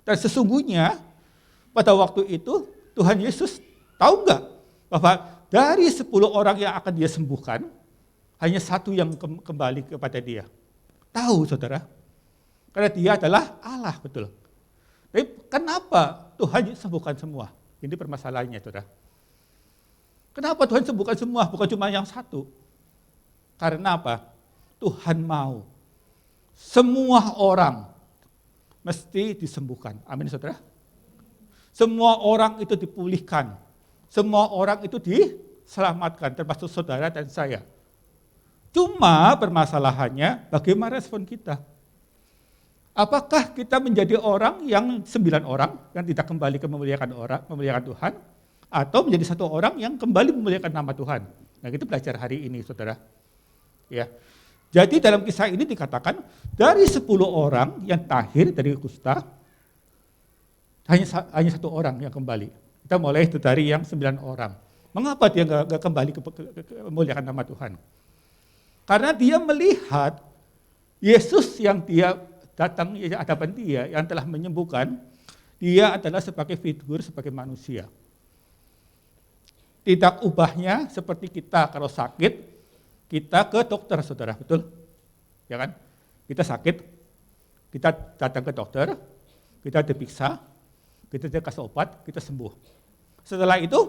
Dan sesungguhnya pada waktu itu Tuhan Yesus tahu nggak bahwa dari 10 orang yang akan dia sembuhkan, hanya 1 yang kembali kepada dia. Tahu saudara, karena dia adalah Allah, betul. Tapi kenapa Tuhan sembuhkan semua? Ini permasalahannya saudara. Kenapa Tuhan sembuhkan semua, bukan cuma yang 1? Karena apa? Tuhan mau semua orang mesti disembuhkan. Amin saudara. Semua orang itu dipulihkan. Semua orang itu diselamatkan, termasuk saudara dan saya. Cuma permasalahannya bagaimana respon kita? Apakah kita menjadi orang yang 9 orang yang tidak kembali ke memuliakan Tuhan, atau menjadi 1 orang yang kembali memuliakan nama Tuhan? Nah, kita belajar hari ini, saudara. Ya. Jadi dalam kisah ini dikatakan dari 10 orang yang tahir dari kusta, hanya 1 orang yang kembali. Kita mulai dari yang 9 orang. Mengapa dia nggak kembali ke memuliakan nama Tuhan? Karena dia melihat Yesus yang dia datang di hadapan dia, yang telah menyembuhkan, dia adalah sebagai figur, sebagai manusia. Tidak ubahnya seperti kita kalau sakit, kita ke dokter, saudara, betul? Ya kan? Kita sakit, kita datang ke dokter, kita diperiksa, kita dikasih obat, kita sembuh. Setelah itu,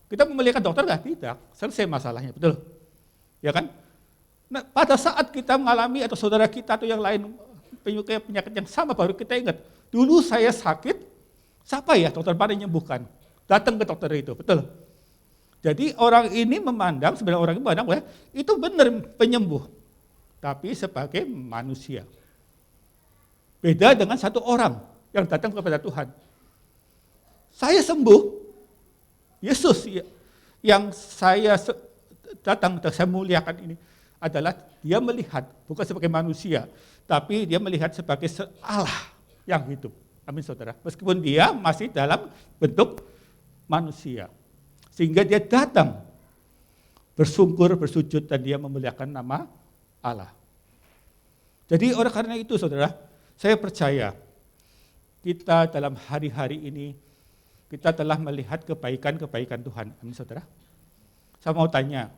kita memuliakan dokter nggak? Tidak, selesai masalahnya, betul? Ya kan? Nah, pada saat kita mengalami atau saudara kita atau yang lain penyakit yang sama, baru kita ingat, dulu saya sakit, siapa ya dokter pada menyembuhkan? Datang ke dokter itu, betul? Jadi orang ini memandang, sebenarnya orang ini memandang, itu benar penyembuh, tapi sebagai manusia. Beda dengan 1 orang yang datang kepada Tuhan. Saya sembuh, Yesus yang saya datang, saya muliakan ini, adalah dia melihat, bukan sebagai manusia, tapi dia melihat sebagai Allah yang hidup. Amin saudara. Meskipun dia masih dalam bentuk manusia. Sehingga dia datang, bersungkur, bersujud, dan dia memuliakan nama Allah. Jadi oleh karena itu saudara, saya percaya kita dalam hari-hari ini, kita telah melihat kebaikan-kebaikan Tuhan. Amin saudara. Saya mau tanya,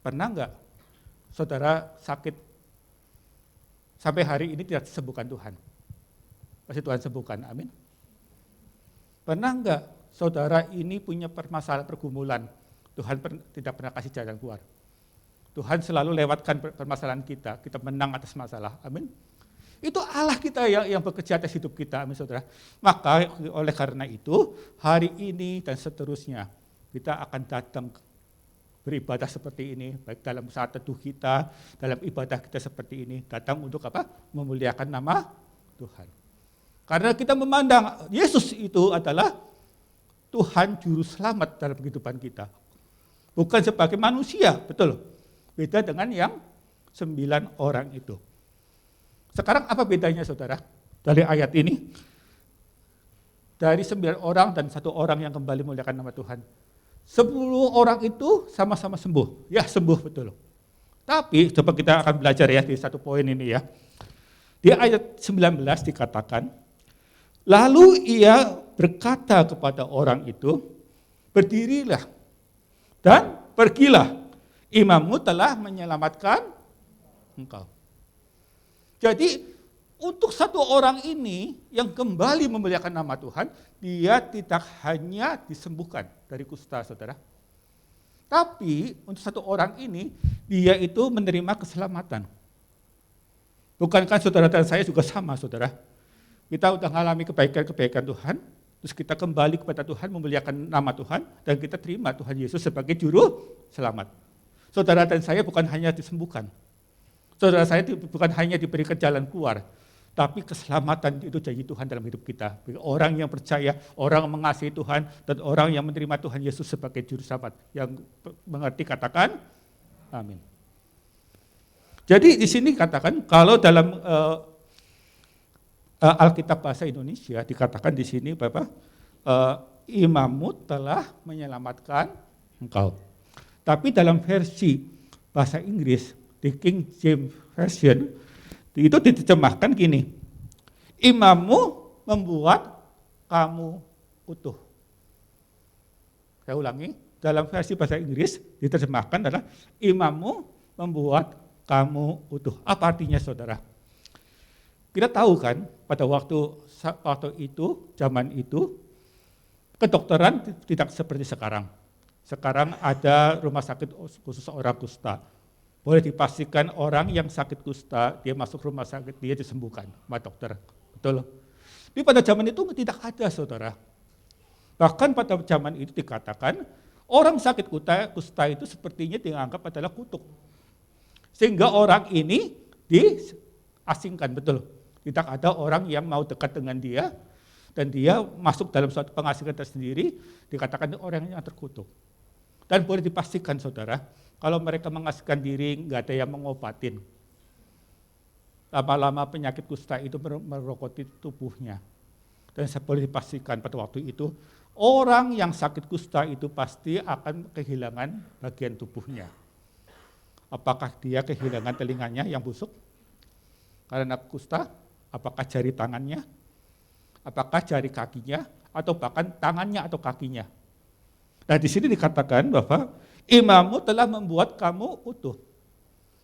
pernah enggak saudara sakit sampai hari ini tidak disembuhkan Tuhan? Pasti Tuhan sembuhkan, amin. Pernah enggak saudara ini punya permasalahan pergumulan, Tuhan tidak pernah kasih jalan keluar? Tuhan selalu lewatkan permasalahan kita menang atas masalah, amin. Itu Allah kita yang bekerja atas hidup kita, amin saudara. Maka oleh karena itu, hari ini dan seterusnya, kita akan datang beribadah seperti ini, baik dalam saat teduh kita, dalam ibadah kita seperti ini, datang untuk apa? Memuliakan nama Tuhan. Karena kita memandang Yesus itu adalah Tuhan Juru Selamat dalam kehidupan kita. Bukan sebagai manusia, betul. Beda dengan yang 9 orang itu. Sekarang apa bedanya saudara? Dari ayat ini, dari 9 orang dan 1 orang yang kembali memuliakan nama Tuhan. 10 orang itu sama-sama sembuh. Ya sembuh betul. Tapi coba kita akan belajar ya di 1 poin ini ya. Di ayat 19 dikatakan, lalu ia berkata kepada orang itu, berdirilah dan pergilah, imammu telah menyelamatkan engkau. Jadi untuk 1 orang ini yang kembali memuliakan nama Tuhan, dia tidak hanya disembuhkan dari kusta, saudara. Tapi untuk 1 orang ini, dia itu menerima keselamatan. Bukankah saudara dan saya juga sama, saudara? Kita sudah mengalami kebaikan-kebaikan Tuhan, Terus kita kembali kepada Tuhan, memuliakan nama Tuhan, dan kita terima Tuhan Yesus sebagai juru selamat. Saudara dan saya bukan hanya disembuhkan. Saudara saya bukan hanya diberikan jalan keluar, tapi keselamatan itu janji Tuhan dalam hidup kita. Orang yang percaya, orang yang mengasihi Tuhan, dan orang yang menerima Tuhan Yesus sebagai juru selamat. Yang mengerti katakan, amin. Jadi di sini katakan, kalau dalam Alkitab bahasa Indonesia dikatakan di sini Bapak, imammu telah menyelamatkan engkau. Tapi dalam versi bahasa Inggris, di King James Version, itu diterjemahkan gini, imammu membuat kamu utuh. Saya ulangi, dalam versi bahasa Inggris diterjemahkan adalah imammu membuat kamu utuh. Apa artinya saudara? Kita tahu kan pada waktu itu, zaman itu, kedokteran tidak seperti sekarang. Sekarang ada rumah sakit khusus orang kusta. Boleh dipastikan orang yang sakit kusta, dia masuk rumah sakit, dia disembuhkan sama dokter. Betul? Tapi pada zaman itu tidak ada saudara. Bahkan pada zaman itu dikatakan, orang sakit kusta itu sepertinya dianggap adalah kutuk. Sehingga orang ini diasingkan, betul. Tidak ada orang yang mau dekat dengan dia, dan dia masuk dalam suatu pengasingan tersendiri, dikatakan orang yang terkutuk. Dan boleh dipastikan saudara, kalau mereka mengasingkan diri, nggak ada yang mengobatin. Lama-lama penyakit kusta itu merokoti tubuhnya. Dan saya boleh dipastikan pada waktu itu, orang yang sakit kusta itu pasti akan kehilangan bagian tubuhnya. Apakah dia kehilangan telinganya yang busuk karena kusta? Apakah jari tangannya? Apakah jari kakinya? Atau bahkan tangannya atau kakinya? Nah di sini dikatakan bahwa imammu telah membuat kamu utuh.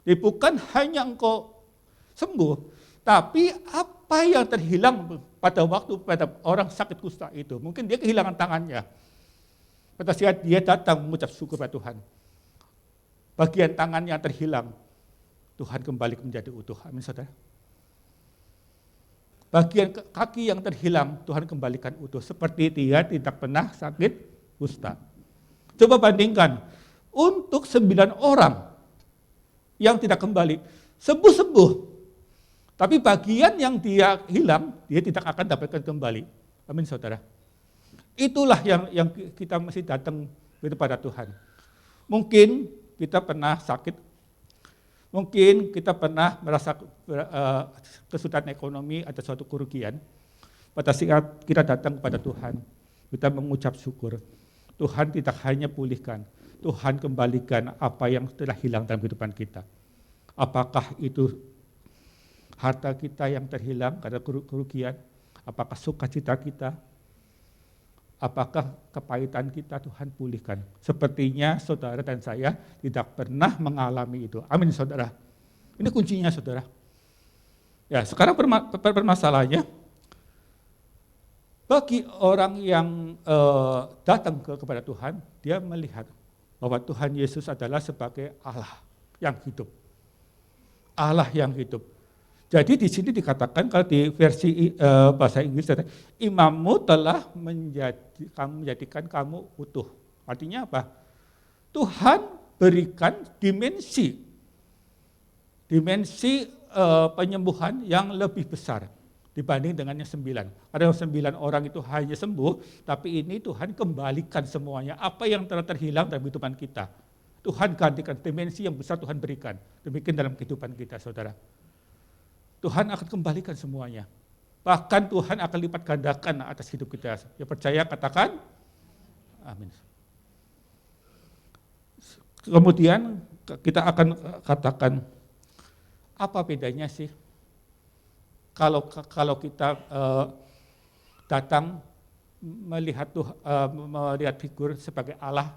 Jadi bukan hanya engkau sembuh, tapi apa yang terhilang pada waktu pada orang sakit kusta itu, mungkin dia kehilangan tangannya. Pada saat dia datang mengucap syukur pada Tuhan, bagian tangan yang terhilang, Tuhan kembali menjadi utuh. Amin saudara. Bagian kaki yang terhilang, Tuhan kembalikan utuh. Seperti dia tidak pernah sakit kusta. Coba bandingkan, untuk 9 orang yang tidak kembali, sembuh-sembuh. Tapi bagian yang dia hilang, dia tidak akan dapatkan kembali. Amin saudara. Itulah yang kita mesti datang kepada Tuhan. Mungkin kita pernah sakit, mungkin kita pernah merasa kesulitan ekonomi atau suatu kerugian. Pada saat kita datang kepada Tuhan, kita mengucap syukur. Tuhan tidak hanya pulihkan, Tuhan kembalikan apa yang telah hilang dalam kehidupan kita. Apakah itu harta kita yang terhilang karena kerugian? Apakah sukacita kita? Apakah kepahitan kita Tuhan pulihkan? Sepertinya saudara dan saya tidak pernah mengalami itu. Amin saudara. Ini kuncinya saudara. Ya, sekarang permasalahannya, bagi orang yang datang kepada Tuhan, dia melihat bahwa Tuhan Yesus adalah sebagai Allah yang hidup. Allah yang hidup. Jadi di sini dikatakan kalau di versi bahasa Inggris, imammu telah menjadikan kamu utuh. Artinya apa? Tuhan berikan dimensi penyembuhan yang lebih besar dibanding dengan yang 9. Ada 9 orang itu hanya sembuh, tapi ini Tuhan kembalikan semuanya. Apa yang telah terhilang dalam kehidupan kita, Tuhan gantikan, dimensi yang besar Tuhan berikan. Demikian dalam kehidupan kita, saudara. Tuhan akan kembalikan semuanya. Bahkan Tuhan akan lipat gandakan atas hidup kita. Yang percaya katakan, amin. Kemudian kita akan katakan, apa bedanya sih? Kalau kita datang melihat figur sebagai Allah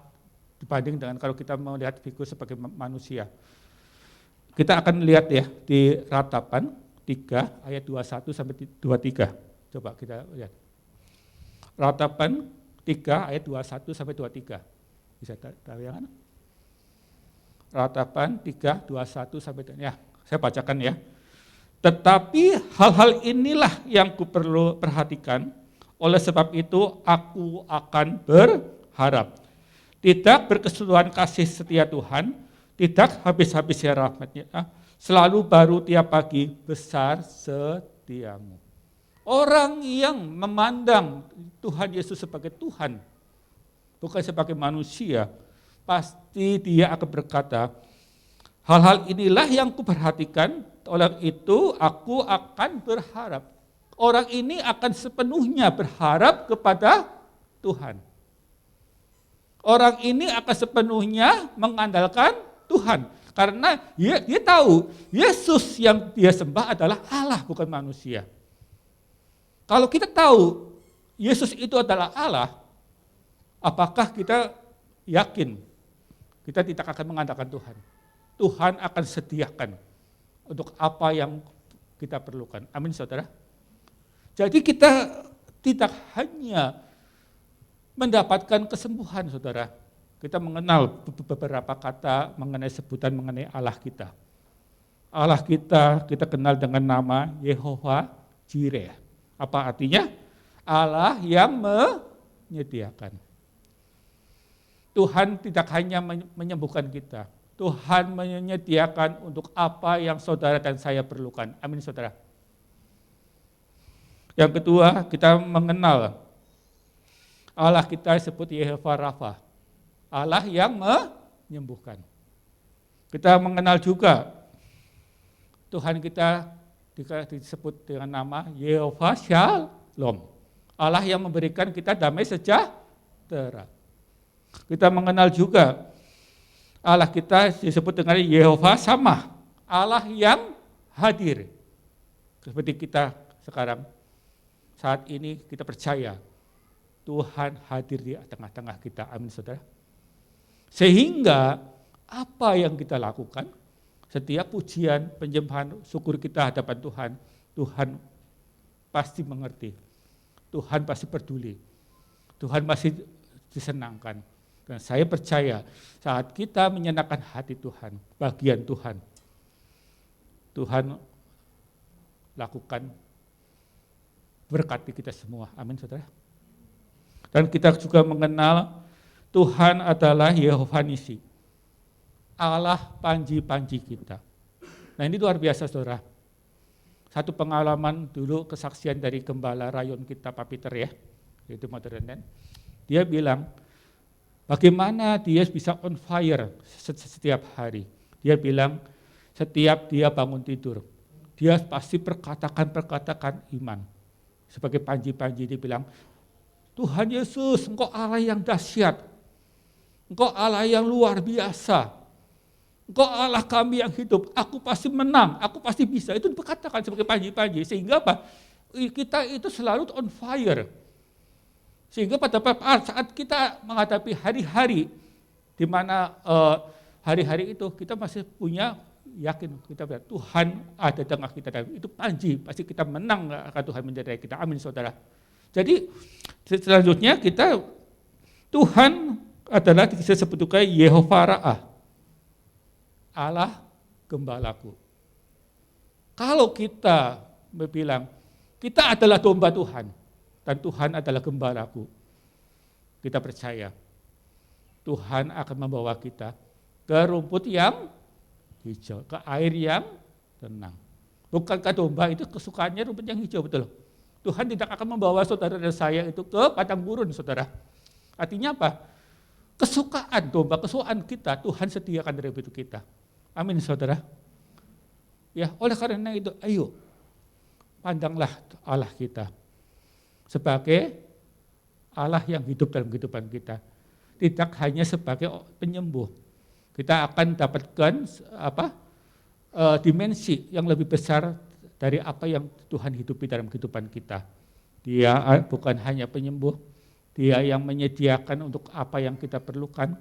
dibanding dengan kalau kita melihat figur sebagai manusia. Kita akan lihat ya di Ratapan 3 ayat 21 sampai 23. Coba kita lihat. Ratapan 3 ayat 21 sampai 23. Bisa tayangan? Ratapan 3 21 sampai 23. Ya, saya bacakan ya. Tetapi hal-hal inilah yang perlu perhatikan, Oleh sebab itu aku akan berharap. Tidak berkeseluruhan kasih setia Tuhan, tidak habis-habisnya rahmat-Nya, selalu baru tiap pagi, besar setiamu. Orang yang memandang Tuhan Yesus sebagai Tuhan, bukan sebagai manusia, pasti dia akan berkata, hal-hal inilah yang kuperhatikan, oleh itu aku akan berharap. Orang ini akan sepenuhnya berharap kepada Tuhan. Orang ini akan sepenuhnya mengandalkan Tuhan. Karena dia tahu Yesus yang dia sembah adalah Allah, bukan manusia. Kalau kita tahu Yesus itu adalah Allah, apakah kita yakin kita tidak akan mengandalkan Tuhan? Tuhan akan sediakan untuk apa yang kita perlukan. Amin, saudara. Jadi kita tidak hanya mendapatkan kesembuhan, saudara. Kita mengenal beberapa kata mengenai sebutan mengenai Allah kita. Allah kita kenal dengan nama Yehova Jireh. Apa artinya? Allah yang menyediakan. Tuhan tidak hanya menyembuhkan kita. Tuhan menyediakan untuk apa yang saudara dan saya perlukan. Amin, saudara. Yang kedua, kita mengenal Allah kita disebut Yehova Rafa, Allah yang menyembuhkan. Kita mengenal juga Tuhan kita disebut dengan nama Yehova Shalom, Allah yang memberikan kita damai sejahtera. Kita mengenal juga Allah kita disebut dengan Yehova Samah, Allah yang hadir. Seperti kita sekarang, saat ini kita percaya Tuhan hadir di tengah-tengah kita. Amin, saudara. Sehingga apa yang kita lakukan, setiap pujian, penyembahan, syukur kita hadapan Tuhan, Tuhan pasti mengerti. Tuhan pasti peduli. Tuhan pasti disenangkan. Dan saya percaya saat kita menyenangkan hati Tuhan, bagian Tuhan, Tuhan lakukan berkati kita semua. Amin, saudara. Dan kita juga mengenal Tuhan adalah Yehova Nisi, Allah panji-panji kita. Nah, ini luar biasa, saudara. Satu pengalaman dulu, kesaksian dari gembala rayon kita, Pak Peter ya, yaitu Modern. Dia bilang, bagaimana dia bisa on fire setiap hari. Dia bilang, setiap dia bangun tidur, dia pasti perkatakan iman. Sebagai panji-panji dia bilang, Tuhan Yesus, Engkau Allah yang dahsyat, Engkau Allah yang luar biasa, Engkau Allah kami yang hidup, aku pasti menang, aku pasti bisa. Itu dikatakan sebagai panji-panji, sehingga apa? Kita itu selalu on fire. Sehingga pada saat kita menghadapi hari-hari, di mana hari-hari itu kita masih punya yakin, kita bilang Tuhan ada di tengah kita, dan itu panji, pasti kita menang akan Tuhan menjadi kita. Amin, saudara. Jadi selanjutnya Tuhan adalah disebut juga Yehova Ra'ah, Allah gembalaku. Kalau kita bilang kita adalah domba Tuhan dan Tuhan adalah gembalaku, kita percaya Tuhan akan membawa kita ke rumput yang hijau, ke air yang tenang. Bukankah domba itu kesukaannya rumput yang hijau, betul? Tuhan tidak akan membawa saudara dan saya itu ke padang gurun, saudara. Artinya apa? Kesukaan domba, kesukaan kita, Tuhan sediakan dari itu kita. Amin, saudara. Ya, oleh karena itu, ayo, pandanglah Allah kita sebagai Allah yang hidup dalam kehidupan kita. Tidak hanya sebagai penyembuh. Kita akan dapatkan dimensi yang lebih besar dari apa yang Tuhan hidupi dalam kehidupan kita. Dia bukan hanya penyembuh, Dia yang menyediakan untuk apa yang kita perlukan,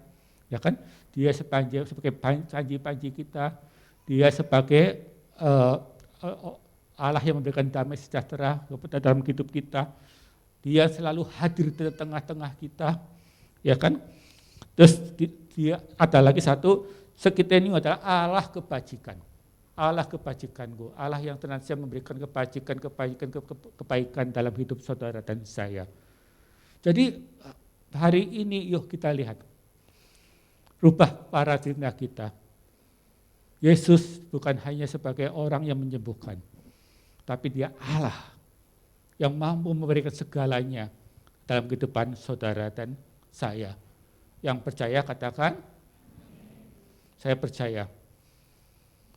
ya kan? Dia sebagai panji-panji kita, Dia sebagai Allah yang memberikan damai sejahtera dalam hidup kita. Dia selalu hadir di tengah-tengah kita, ya kan? Terus dia ada lagi satu, sekitenu adalah Allah kebajikan. Allah kebajikanku, Allah yang senantiasa memberikan kebaikan dalam hidup saudara dan saya. Jadi hari ini yuk kita lihat, rubah paradigma kita. Yesus bukan hanya sebagai orang yang menyembuhkan, tapi dia Allah yang mampu memberikan segalanya dalam kehidupan saudara dan saya. Yang percaya katakan, saya percaya.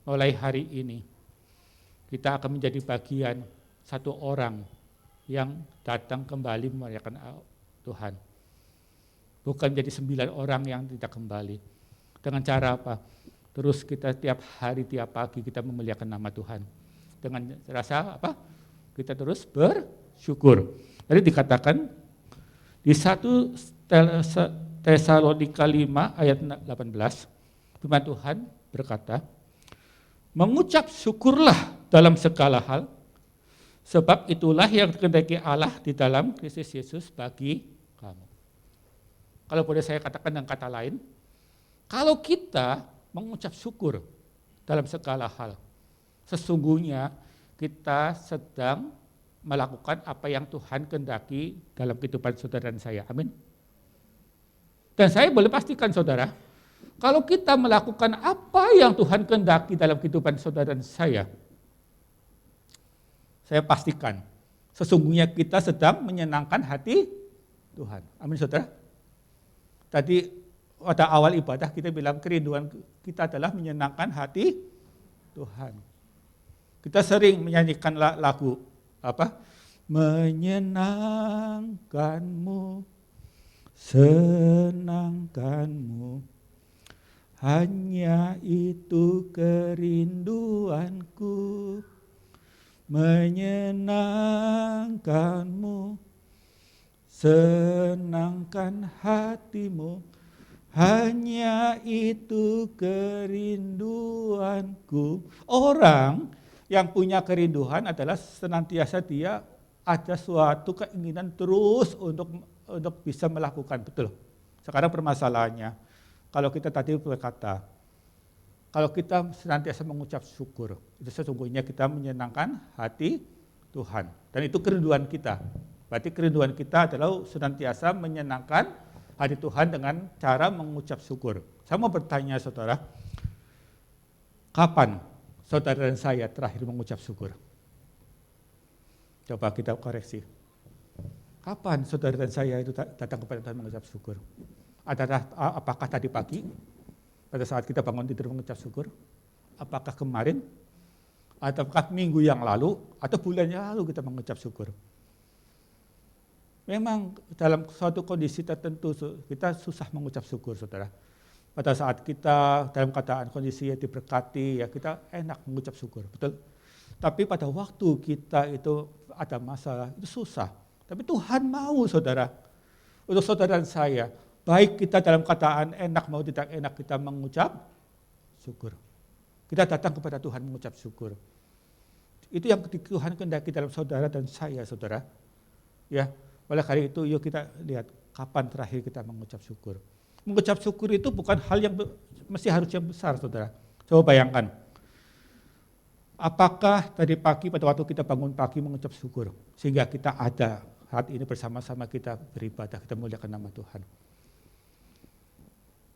Mulai hari ini, kita akan menjadi bagian satu orang yang datang kembali memuliakan Tuhan. Bukan menjadi 9 orang yang tidak kembali. Dengan cara apa? Terus kita tiap hari, tiap pagi kita memuliakan nama Tuhan. Dengan rasa apa? Kita terus bersyukur. Tadi dikatakan di 1 Tesalonika 5 ayat 18, firman Tuhan berkata, mengucap syukurlah dalam segala hal, sebab itulah yang dikehendaki Allah di dalam Kristus Yesus bagi kamu. Kalau boleh saya katakan dengan kata lain, kalau kita mengucap syukur dalam segala hal, sesungguhnya kita sedang melakukan apa yang Tuhan kehendaki dalam kehidupan saudara dan saya. Amin. Dan saya boleh pastikan saudara, kalau kita melakukan apa yang Tuhan kehendaki dalam kehidupan saudara dan saya pastikan sesungguhnya kita sedang menyenangkan hati Tuhan. Amin saudara. Tadi pada awal ibadah kita bilang kerinduan kita adalah menyenangkan hati Tuhan. Kita sering menyanyikan lagu apa? Menyenangkanmu, senangkanmu, hanya itu kerinduanku, menyenangkanmu, senangkan hatimu, hanya itu kerinduanku. Orang yang punya kerinduan adalah senantiasa dia ada suatu keinginan terus untuk bisa melakukan, betul. Sekarang permasalahannya, kalau kita tadi berkata, kalau kita senantiasa mengucap syukur, itu sesungguhnya kita menyenangkan hati Tuhan. Dan itu kerinduan kita. Berarti kerinduan kita adalah senantiasa menyenangkan hati Tuhan dengan cara mengucap syukur. Saya mau bertanya saudara, kapan saudara dan saya terakhir mengucap syukur? Coba kita koreksi. Kapan saudara dan saya itu datang kepada Tuhan mengucap syukur? Apakah tadi pagi, pada saat kita bangun tidur mengucap syukur? Apakah kemarin? Ataukah minggu yang lalu? Atau bulan yang lalu kita mengucap syukur? Memang dalam suatu kondisi tertentu kita susah mengucap syukur, saudara. Pada saat kita dalam keadaan kondisi yang diberkati, ya kita enak mengucap syukur, betul? Tapi pada waktu kita itu ada masalah, itu susah. Tapi Tuhan mau, saudara. Untuk saudara dan saya, baik kita dalam keadaan enak mau tidak enak, kita mengucap syukur. Kita datang kepada Tuhan mengucap syukur. Itu yang Tuhan kehendaki dalam saudara dan saya, saudara. Ya, oleh karena itu yuk kita lihat kapan terakhir kita mengucap syukur. Mengucap syukur itu bukan hal yang mesti harus yang besar, saudara. Coba bayangkan. Apakah tadi pagi pada waktu kita bangun pagi mengucap syukur, sehingga kita ada saat ini bersama-sama kita beribadah, kita muliakan nama Tuhan.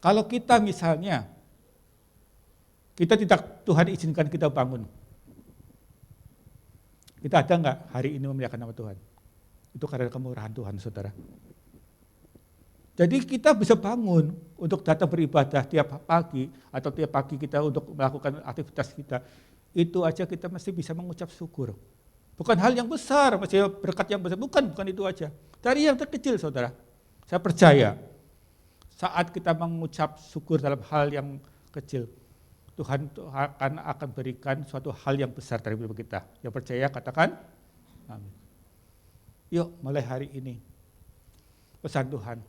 Kalau kita misalnya, Tuhan izinkan kita bangun, kita ada enggak hari ini memuliakan nama Tuhan? Itu karena kemurahan Tuhan, saudara. Jadi kita bisa bangun untuk datang beribadah tiap pagi, atau tiap pagi kita untuk melakukan aktivitas kita, itu aja kita mesti bisa mengucap syukur. Bukan hal yang besar, mesti berkat yang besar, bukan itu aja. Dari yang terkecil, saudara. Saya percaya, saat kita mengucap syukur dalam hal yang kecil, Tuhan akan berikan suatu hal yang besar dari hidup kita. Yang percaya katakan, amin. Yuk mulai hari ini, pesan Tuhan,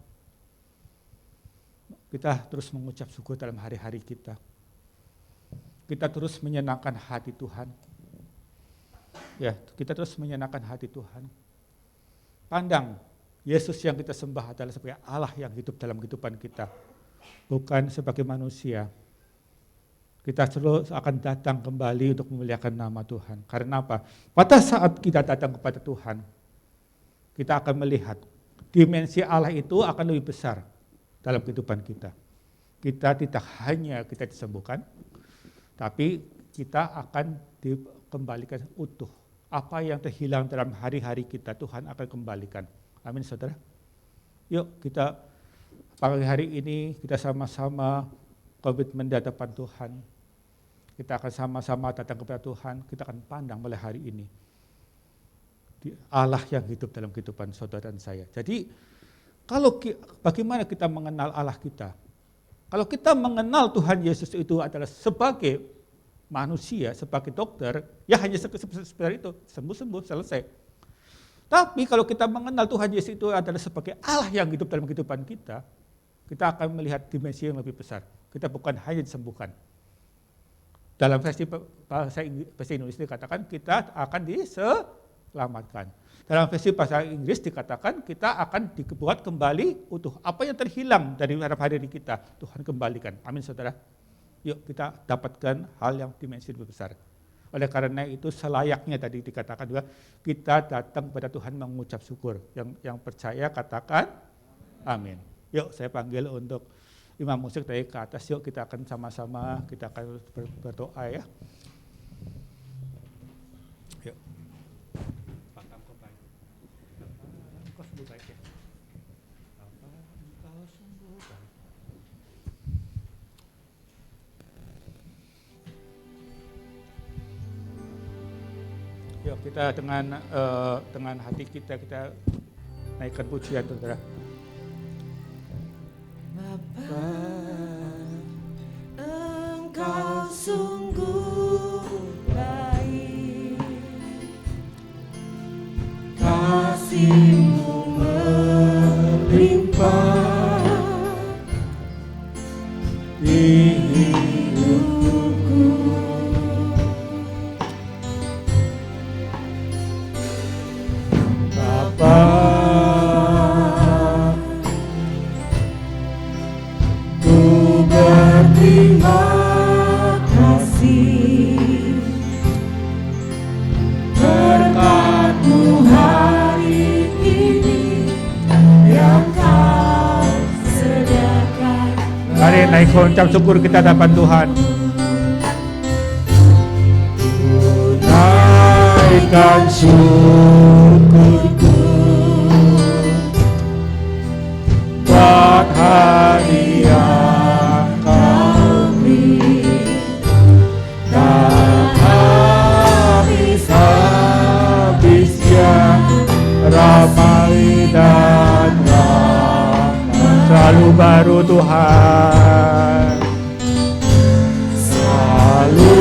kita terus mengucap syukur dalam hari-hari kita. Kita terus menyenangkan hati Tuhan. Ya, kita terus menyenangkan hati Tuhan. Pandang, Yesus yang kita sembah adalah sebagai Allah yang hidup dalam kehidupan kita. Bukan sebagai manusia kita terus akan datang kembali untuk memuliakan nama Tuhan. Karena apa? Pada saat kita datang kepada Tuhan, kita akan melihat dimensi Allah itu akan lebih besar dalam kehidupan kita. Kita tidak hanya kita disembuhkan, tapi kita akan dikembalikan utuh. Apa yang terhilang dalam hari-hari kita, Tuhan akan kembalikan. Amin, saudara. Yuk kita pagi hari ini kita sama-sama komitmen di hadapan Tuhan. Kita akan sama-sama datang kepada Tuhan, kita akan pandang mulai hari ini Allah yang hidup dalam kehidupan saudara dan saya. Jadi bagaimana kita mengenal Allah kita? Kalau kita mengenal Tuhan Yesus itu adalah sebagai manusia, sebagai dokter, ya hanya seperti itu, sembuh-sembuh, selesai. Tapi kalau kita mengenal Tuhan Yesus itu adalah sebagai Allah yang hidup dalam kehidupan kita akan melihat dimensi yang lebih besar. Kita bukan hanya disembuhkan. Dalam versi bahasa Indonesia dikatakan kita akan diselamatkan. Dalam versi bahasa Inggris dikatakan kita akan dibuat kembali utuh. Apa yang terhilang dari hari kita, Tuhan kembalikan. Amin, saudara. Yuk kita dapatkan hal yang dimensi lebih besar. Oleh karena itu selayaknya tadi dikatakan juga kita datang kepada Tuhan mengucap syukur. Yang percaya katakan amin. Yuk saya panggil untuk imam musik dari ke atas, yuk kita akan sama-sama, kita akan berdoa ya. Yuk. Engkau sungguh baik ya. Engkau sungguh baik. Yuk kita dengan hati kita naikkan pujian, saudara. Bapa, Engkau sungguh baik, kasih-Mu melimpah di hidupku. Bapa, terima kasih berkat-Mu hari ini yang Kau sediakan. Mari naik ucap syukur kita hadapan Tuhan. Naikkan syukurku buat hari yang Kau beri, dan habis-habisnya ramai dan ramai, selalu baru Tuhan, selalu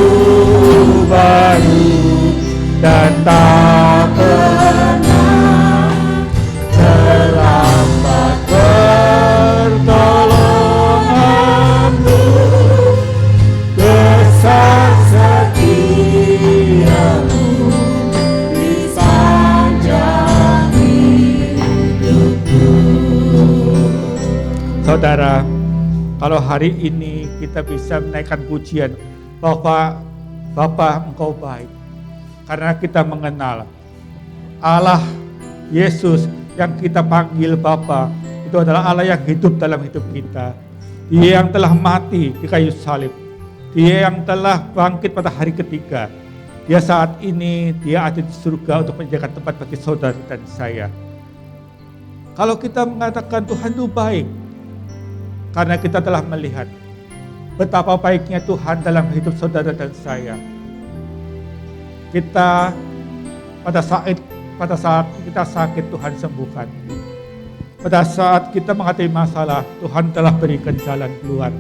baru dan tak pernah terlambat pertolongan-Mu, besar setia-Mu di sepanjang hidupku. Saudara, kalau hari ini kita bisa menaikkan pujian bahwa Bapa Engkau baik, karena kita mengenal Allah Yesus yang kita panggil Bapa, itu adalah Allah yang hidup dalam hidup kita. Dia yang telah mati di kayu salib, Dia yang telah bangkit pada hari ketiga. Dia saat ini, Dia ada di surga untuk menyediakan tempat bagi saudara dan saya. Kalau kita mengatakan Tuhan itu baik, karena kita telah melihat betapa baiknya Tuhan dalam hidup saudara dan saya. Kita pada saat kita sakit, Tuhan sembuhkan. Pada saat kita menghadapi masalah, Tuhan telah berikan jalan keluar.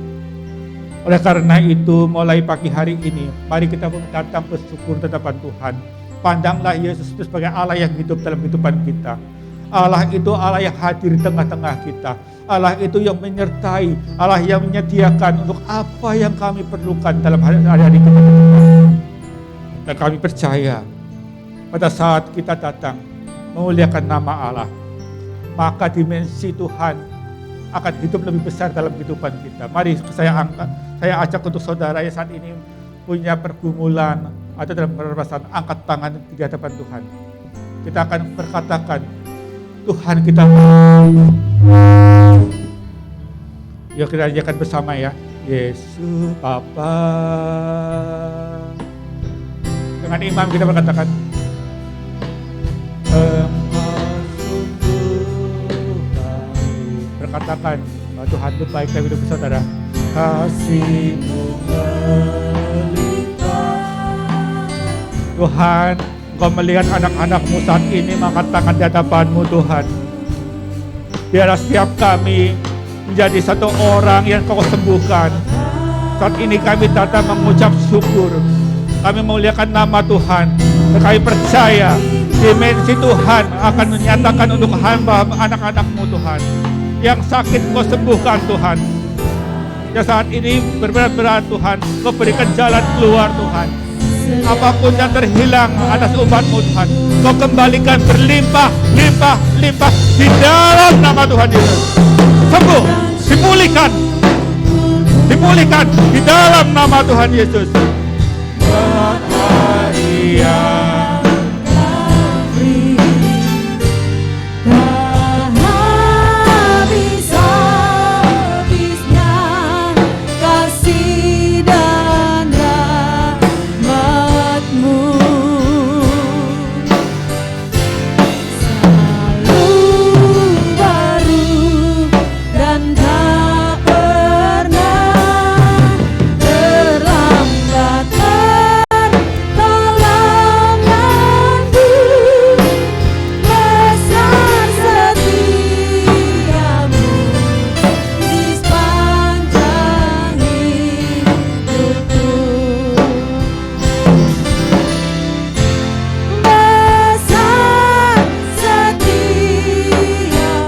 Oleh karena itu, mulai pagi hari ini, mari kita datang bersyukur di hadapan Tuhan. Pandanglah Yesus itu sebagai Allah yang hidup dalam kehidupan kita. Allah itu Allah yang hadir di tengah-tengah kita. Allah itu yang menyertai, Allah yang menyediakan untuk apa yang kami perlukan dalam hari-hari kita. Dan kami percaya pada saat kita datang memuliakan nama Allah, maka dimensi Tuhan akan hidup lebih besar dalam kehidupan kita. Mari saya ajak untuk saudara yang saat ini punya pergumulan atau dalam permasalahan, angkat tangan di hadapan Tuhan. Kita akan berkatakan, Tuhan kita. Yuk kita nyanyikan bersama ya. Yesus Bapa. Dengan imam kita berkatakan, Engkau sungguh baik. Berkatakan bahwa Tuhan itu baik dalam hidup saudara. Kasih-Mu melimpah. Tuhan, Engkau melihat anak-anak-Mu saat ini mengangkat tangan di hadapan-Mu Tuhan. Biarlah setiap kami menjadi satu orang yang Kau sembuhkan. Saat ini kami datang mengucap syukur. Kami memuliakan nama Tuhan. Dan kami percaya dimensi Tuhan akan menyatakan untuk hamba anak-anak-Mu Tuhan. Yang sakit Kau sembuhkan Tuhan. Yang saat ini berberat-berat Tuhan, Kau berikan jalan keluar Tuhan. Apapun yang terhilang atas umat-Mu Tuhan, Kau kembalikan berlimpah, limpah, limpah di dalam nama Tuhan Yesus. Sembuh, dimulihkan di dalam nama Tuhan Yesus. Hari yang habis-habisnya kasih dan rahmat-Mu selalu baru dan tak pernah terlambat pertolongan-Mu. Besar setiamu di sepanjang hidupku.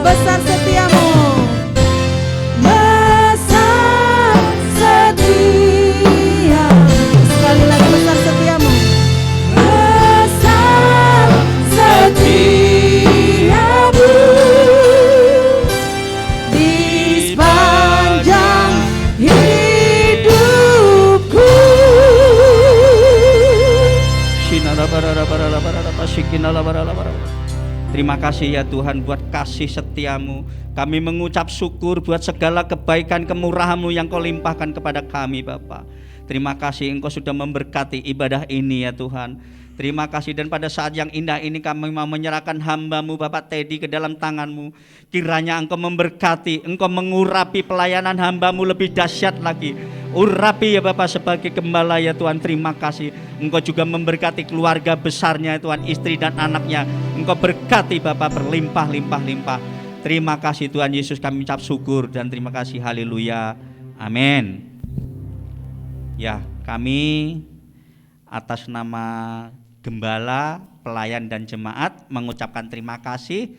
Besar setiamu, besar setiamu. Sekali lagi, besar setiamu, besar setiamu di sepanjang hidupku. Terima kasih ya Tuhan buat kasih setiamu. Kami mengucap syukur buat segala kebaikan kemurahan-Mu yang Kau limpahkan kepada kami Bapa. Terima kasih Engkau sudah memberkati ibadah ini ya Tuhan. Terima kasih, dan pada saat yang indah ini kami mau menyerahkan hamba-Mu Bapak Teddy ke dalam tangan-Mu. Kiranya Engkau memberkati, Engkau mengurapi pelayanan hamba-Mu lebih dahsyat lagi. Urapi ya Bapak sebagai gembala ya Tuhan. Terima kasih. Engkau juga memberkati keluarga besarnya Tuhan, istri dan anaknya. Engkau berkati Bapak berlimpah-limpah-limpah. Terima kasih Tuhan Yesus, kami ucap syukur dan terima kasih. Haleluya. Amin. Ya, kami atas nama gembala, pelayan dan jemaat mengucapkan terima kasih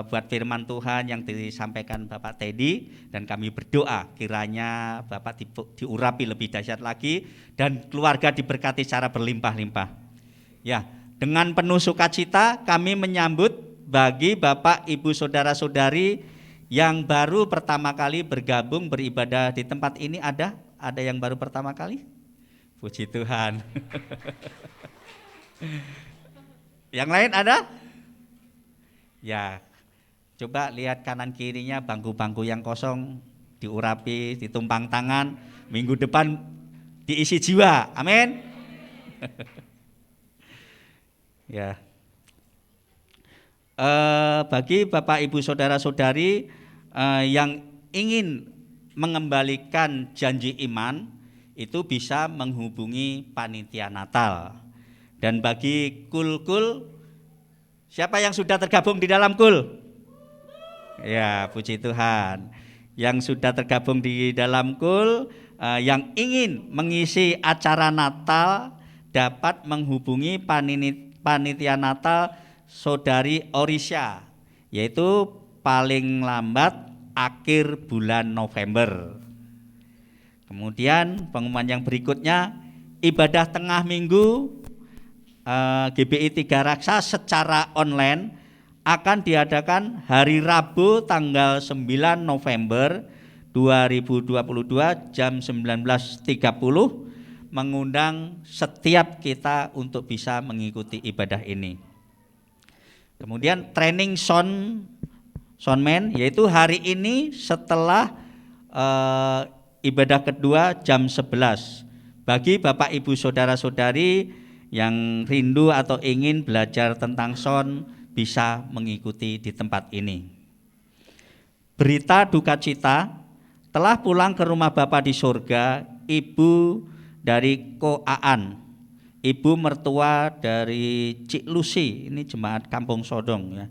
buat firman Tuhan yang disampaikan Bapak Teddy, dan kami berdoa kiranya Bapak diurapi lebih dahsyat lagi dan keluarga diberkati secara berlimpah-limpah. Ya, dengan penuh sukacita kami menyambut bagi Bapak, Ibu, Saudara-saudari yang baru pertama kali bergabung beribadah di tempat ini. Ada yang baru pertama kali? Puji Tuhan. Yang lain ada? Ya, coba lihat kanan kirinya, bangku-bangku yang kosong diurapi, ditumpang tangan. Minggu depan diisi jiwa. Amin. Ya. Bagi Bapak, Ibu, Saudara-saudari yang ingin mengembalikan janji iman, itu bisa menghubungi panitia Natal. Dan bagi kul-kul, siapa yang sudah tergabung di dalam kul? Ya, puji Tuhan. Yang sudah tergabung di dalam kul, yang ingin mengisi acara Natal dapat menghubungi panitia Natal Saudari Orisha, yaitu paling lambat akhir bulan November. Kemudian pengumuman yang berikutnya, ibadah tengah minggu GBI Tiga Raksa secara online akan diadakan hari Rabu tanggal 9 November 2022 jam 19.30, mengundang setiap kita untuk bisa mengikuti ibadah ini. Kemudian training soundman, yaitu hari ini setelah ibadah kedua jam 11. Bagi Bapak Ibu Saudara-saudari yang rindu atau ingin belajar tentang sound, bisa mengikuti di tempat ini. Berita duka cita, telah pulang ke rumah Bapa di surga ibu dari Ko Aan, ibu mertua dari Cik Lucy, ini jemaat Kampung Sodong ya.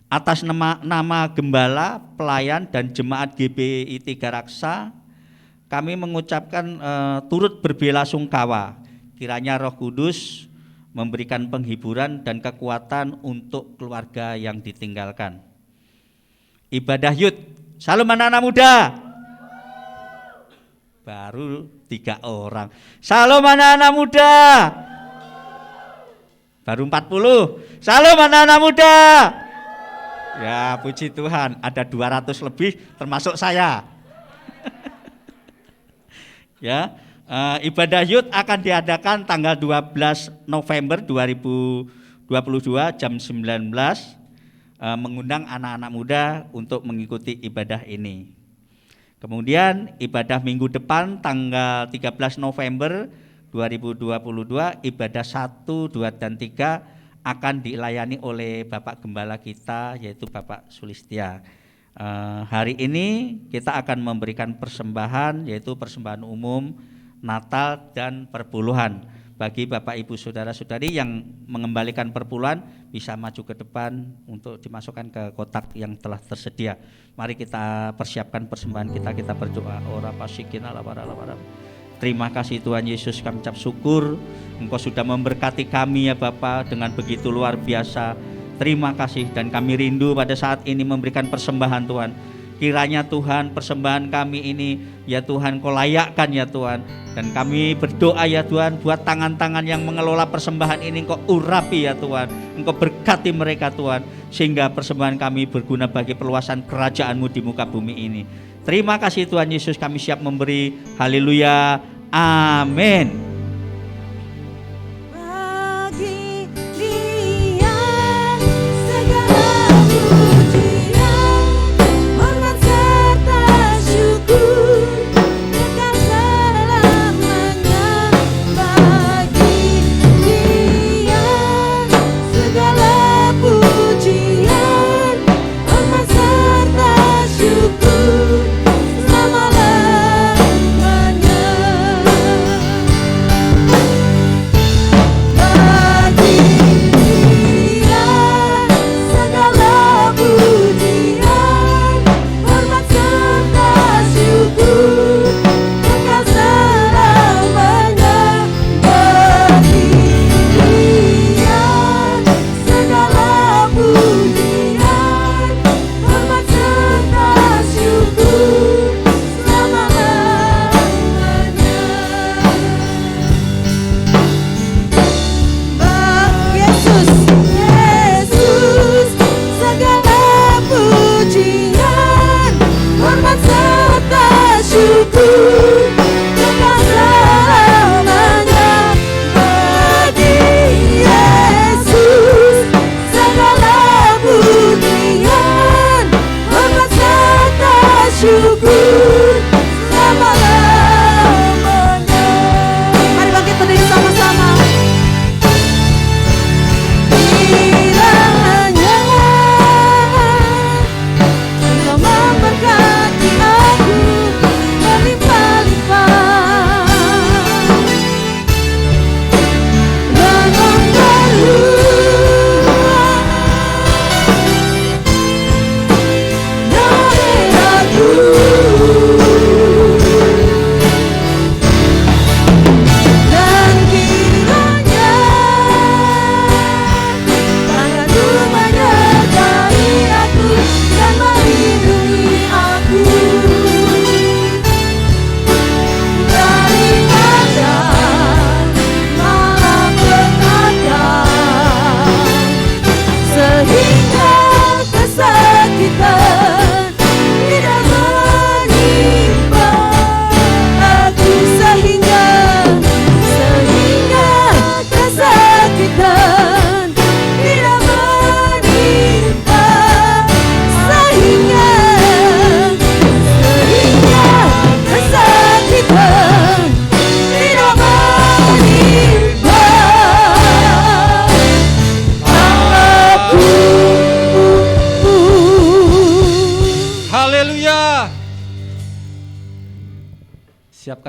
Atas nama gembala, pelayan dan jemaat GBI Tiga Raksa, kami mengucapkan turut berbelasungkawa. Kiranya Roh Kudus memberikan penghiburan dan kekuatan untuk keluarga yang ditinggalkan. Ibadah Yud, salam anak-anak muda. Baru 3 orang. Salam anak-anak muda. Baru 40. Salam anak-anak muda. Ya puji Tuhan, ada 200 lebih termasuk saya. Ya. Ibadah Yud akan diadakan tanggal 12 November 2022 jam 19, mengundang anak-anak muda untuk mengikuti ibadah ini. Kemudian ibadah minggu depan tanggal 13 November 2022, ibadah 1, 2, dan 3 akan dilayani oleh Bapak Gembala kita, yaitu Bapak Sulistia. Hari ini kita akan memberikan persembahan, yaitu persembahan umum Natal dan perpuluhan. Bagi Bapak Ibu Saudara-saudari yang mengembalikan perpuluhan bisa maju ke depan untuk dimasukkan ke kotak yang telah tersedia. Mari kita persiapkan persembahan kita berdoa. Ora pasikin ala para. Terima kasih Tuhan Yesus, kami ucap syukur Engkau sudah memberkati kami ya Bapa dengan begitu luar biasa. Terima kasih, dan kami rindu pada saat ini memberikan persembahan Tuhan. Kiranya Tuhan persembahan kami ini ya Tuhan Kau layakkan ya Tuhan. Dan kami berdoa ya Tuhan, buat tangan-tangan yang mengelola persembahan ini Engkau urapi ya Tuhan. Engkau berkati mereka Tuhan, sehingga persembahan kami berguna bagi perluasan kerajaan-Mu di muka bumi ini. Terima kasih Tuhan Yesus, kami siap memberi. Haleluya, amin.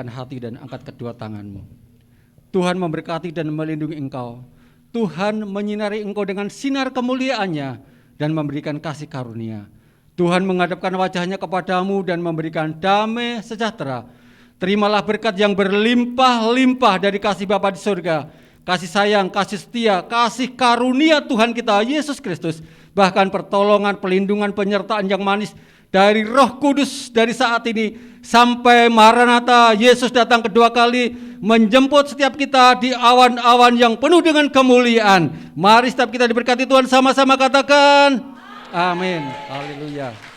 rendahkan hati dan angkat kedua tanganmu. Tuhan memberkati dan melindungi engkau. Tuhan menyinari engkau dengan sinar kemuliaannya dan memberikan kasih karunia. Tuhan menghadapkan wajahnya kepadamu dan memberikan damai sejahtera. Terimalah berkat yang berlimpah-limpah dari kasih Bapa di surga, kasih sayang, kasih setia, kasih karunia Tuhan kita Yesus Kristus, bahkan pertolongan, pelindungan, penyertaan yang manis dari Roh Kudus dari saat ini sampai Maranatha, Yesus datang kedua kali menjemput setiap kita di awan-awan yang penuh dengan kemuliaan. Mari setiap kita diberkati Tuhan, sama-sama katakan amin. Haleluya.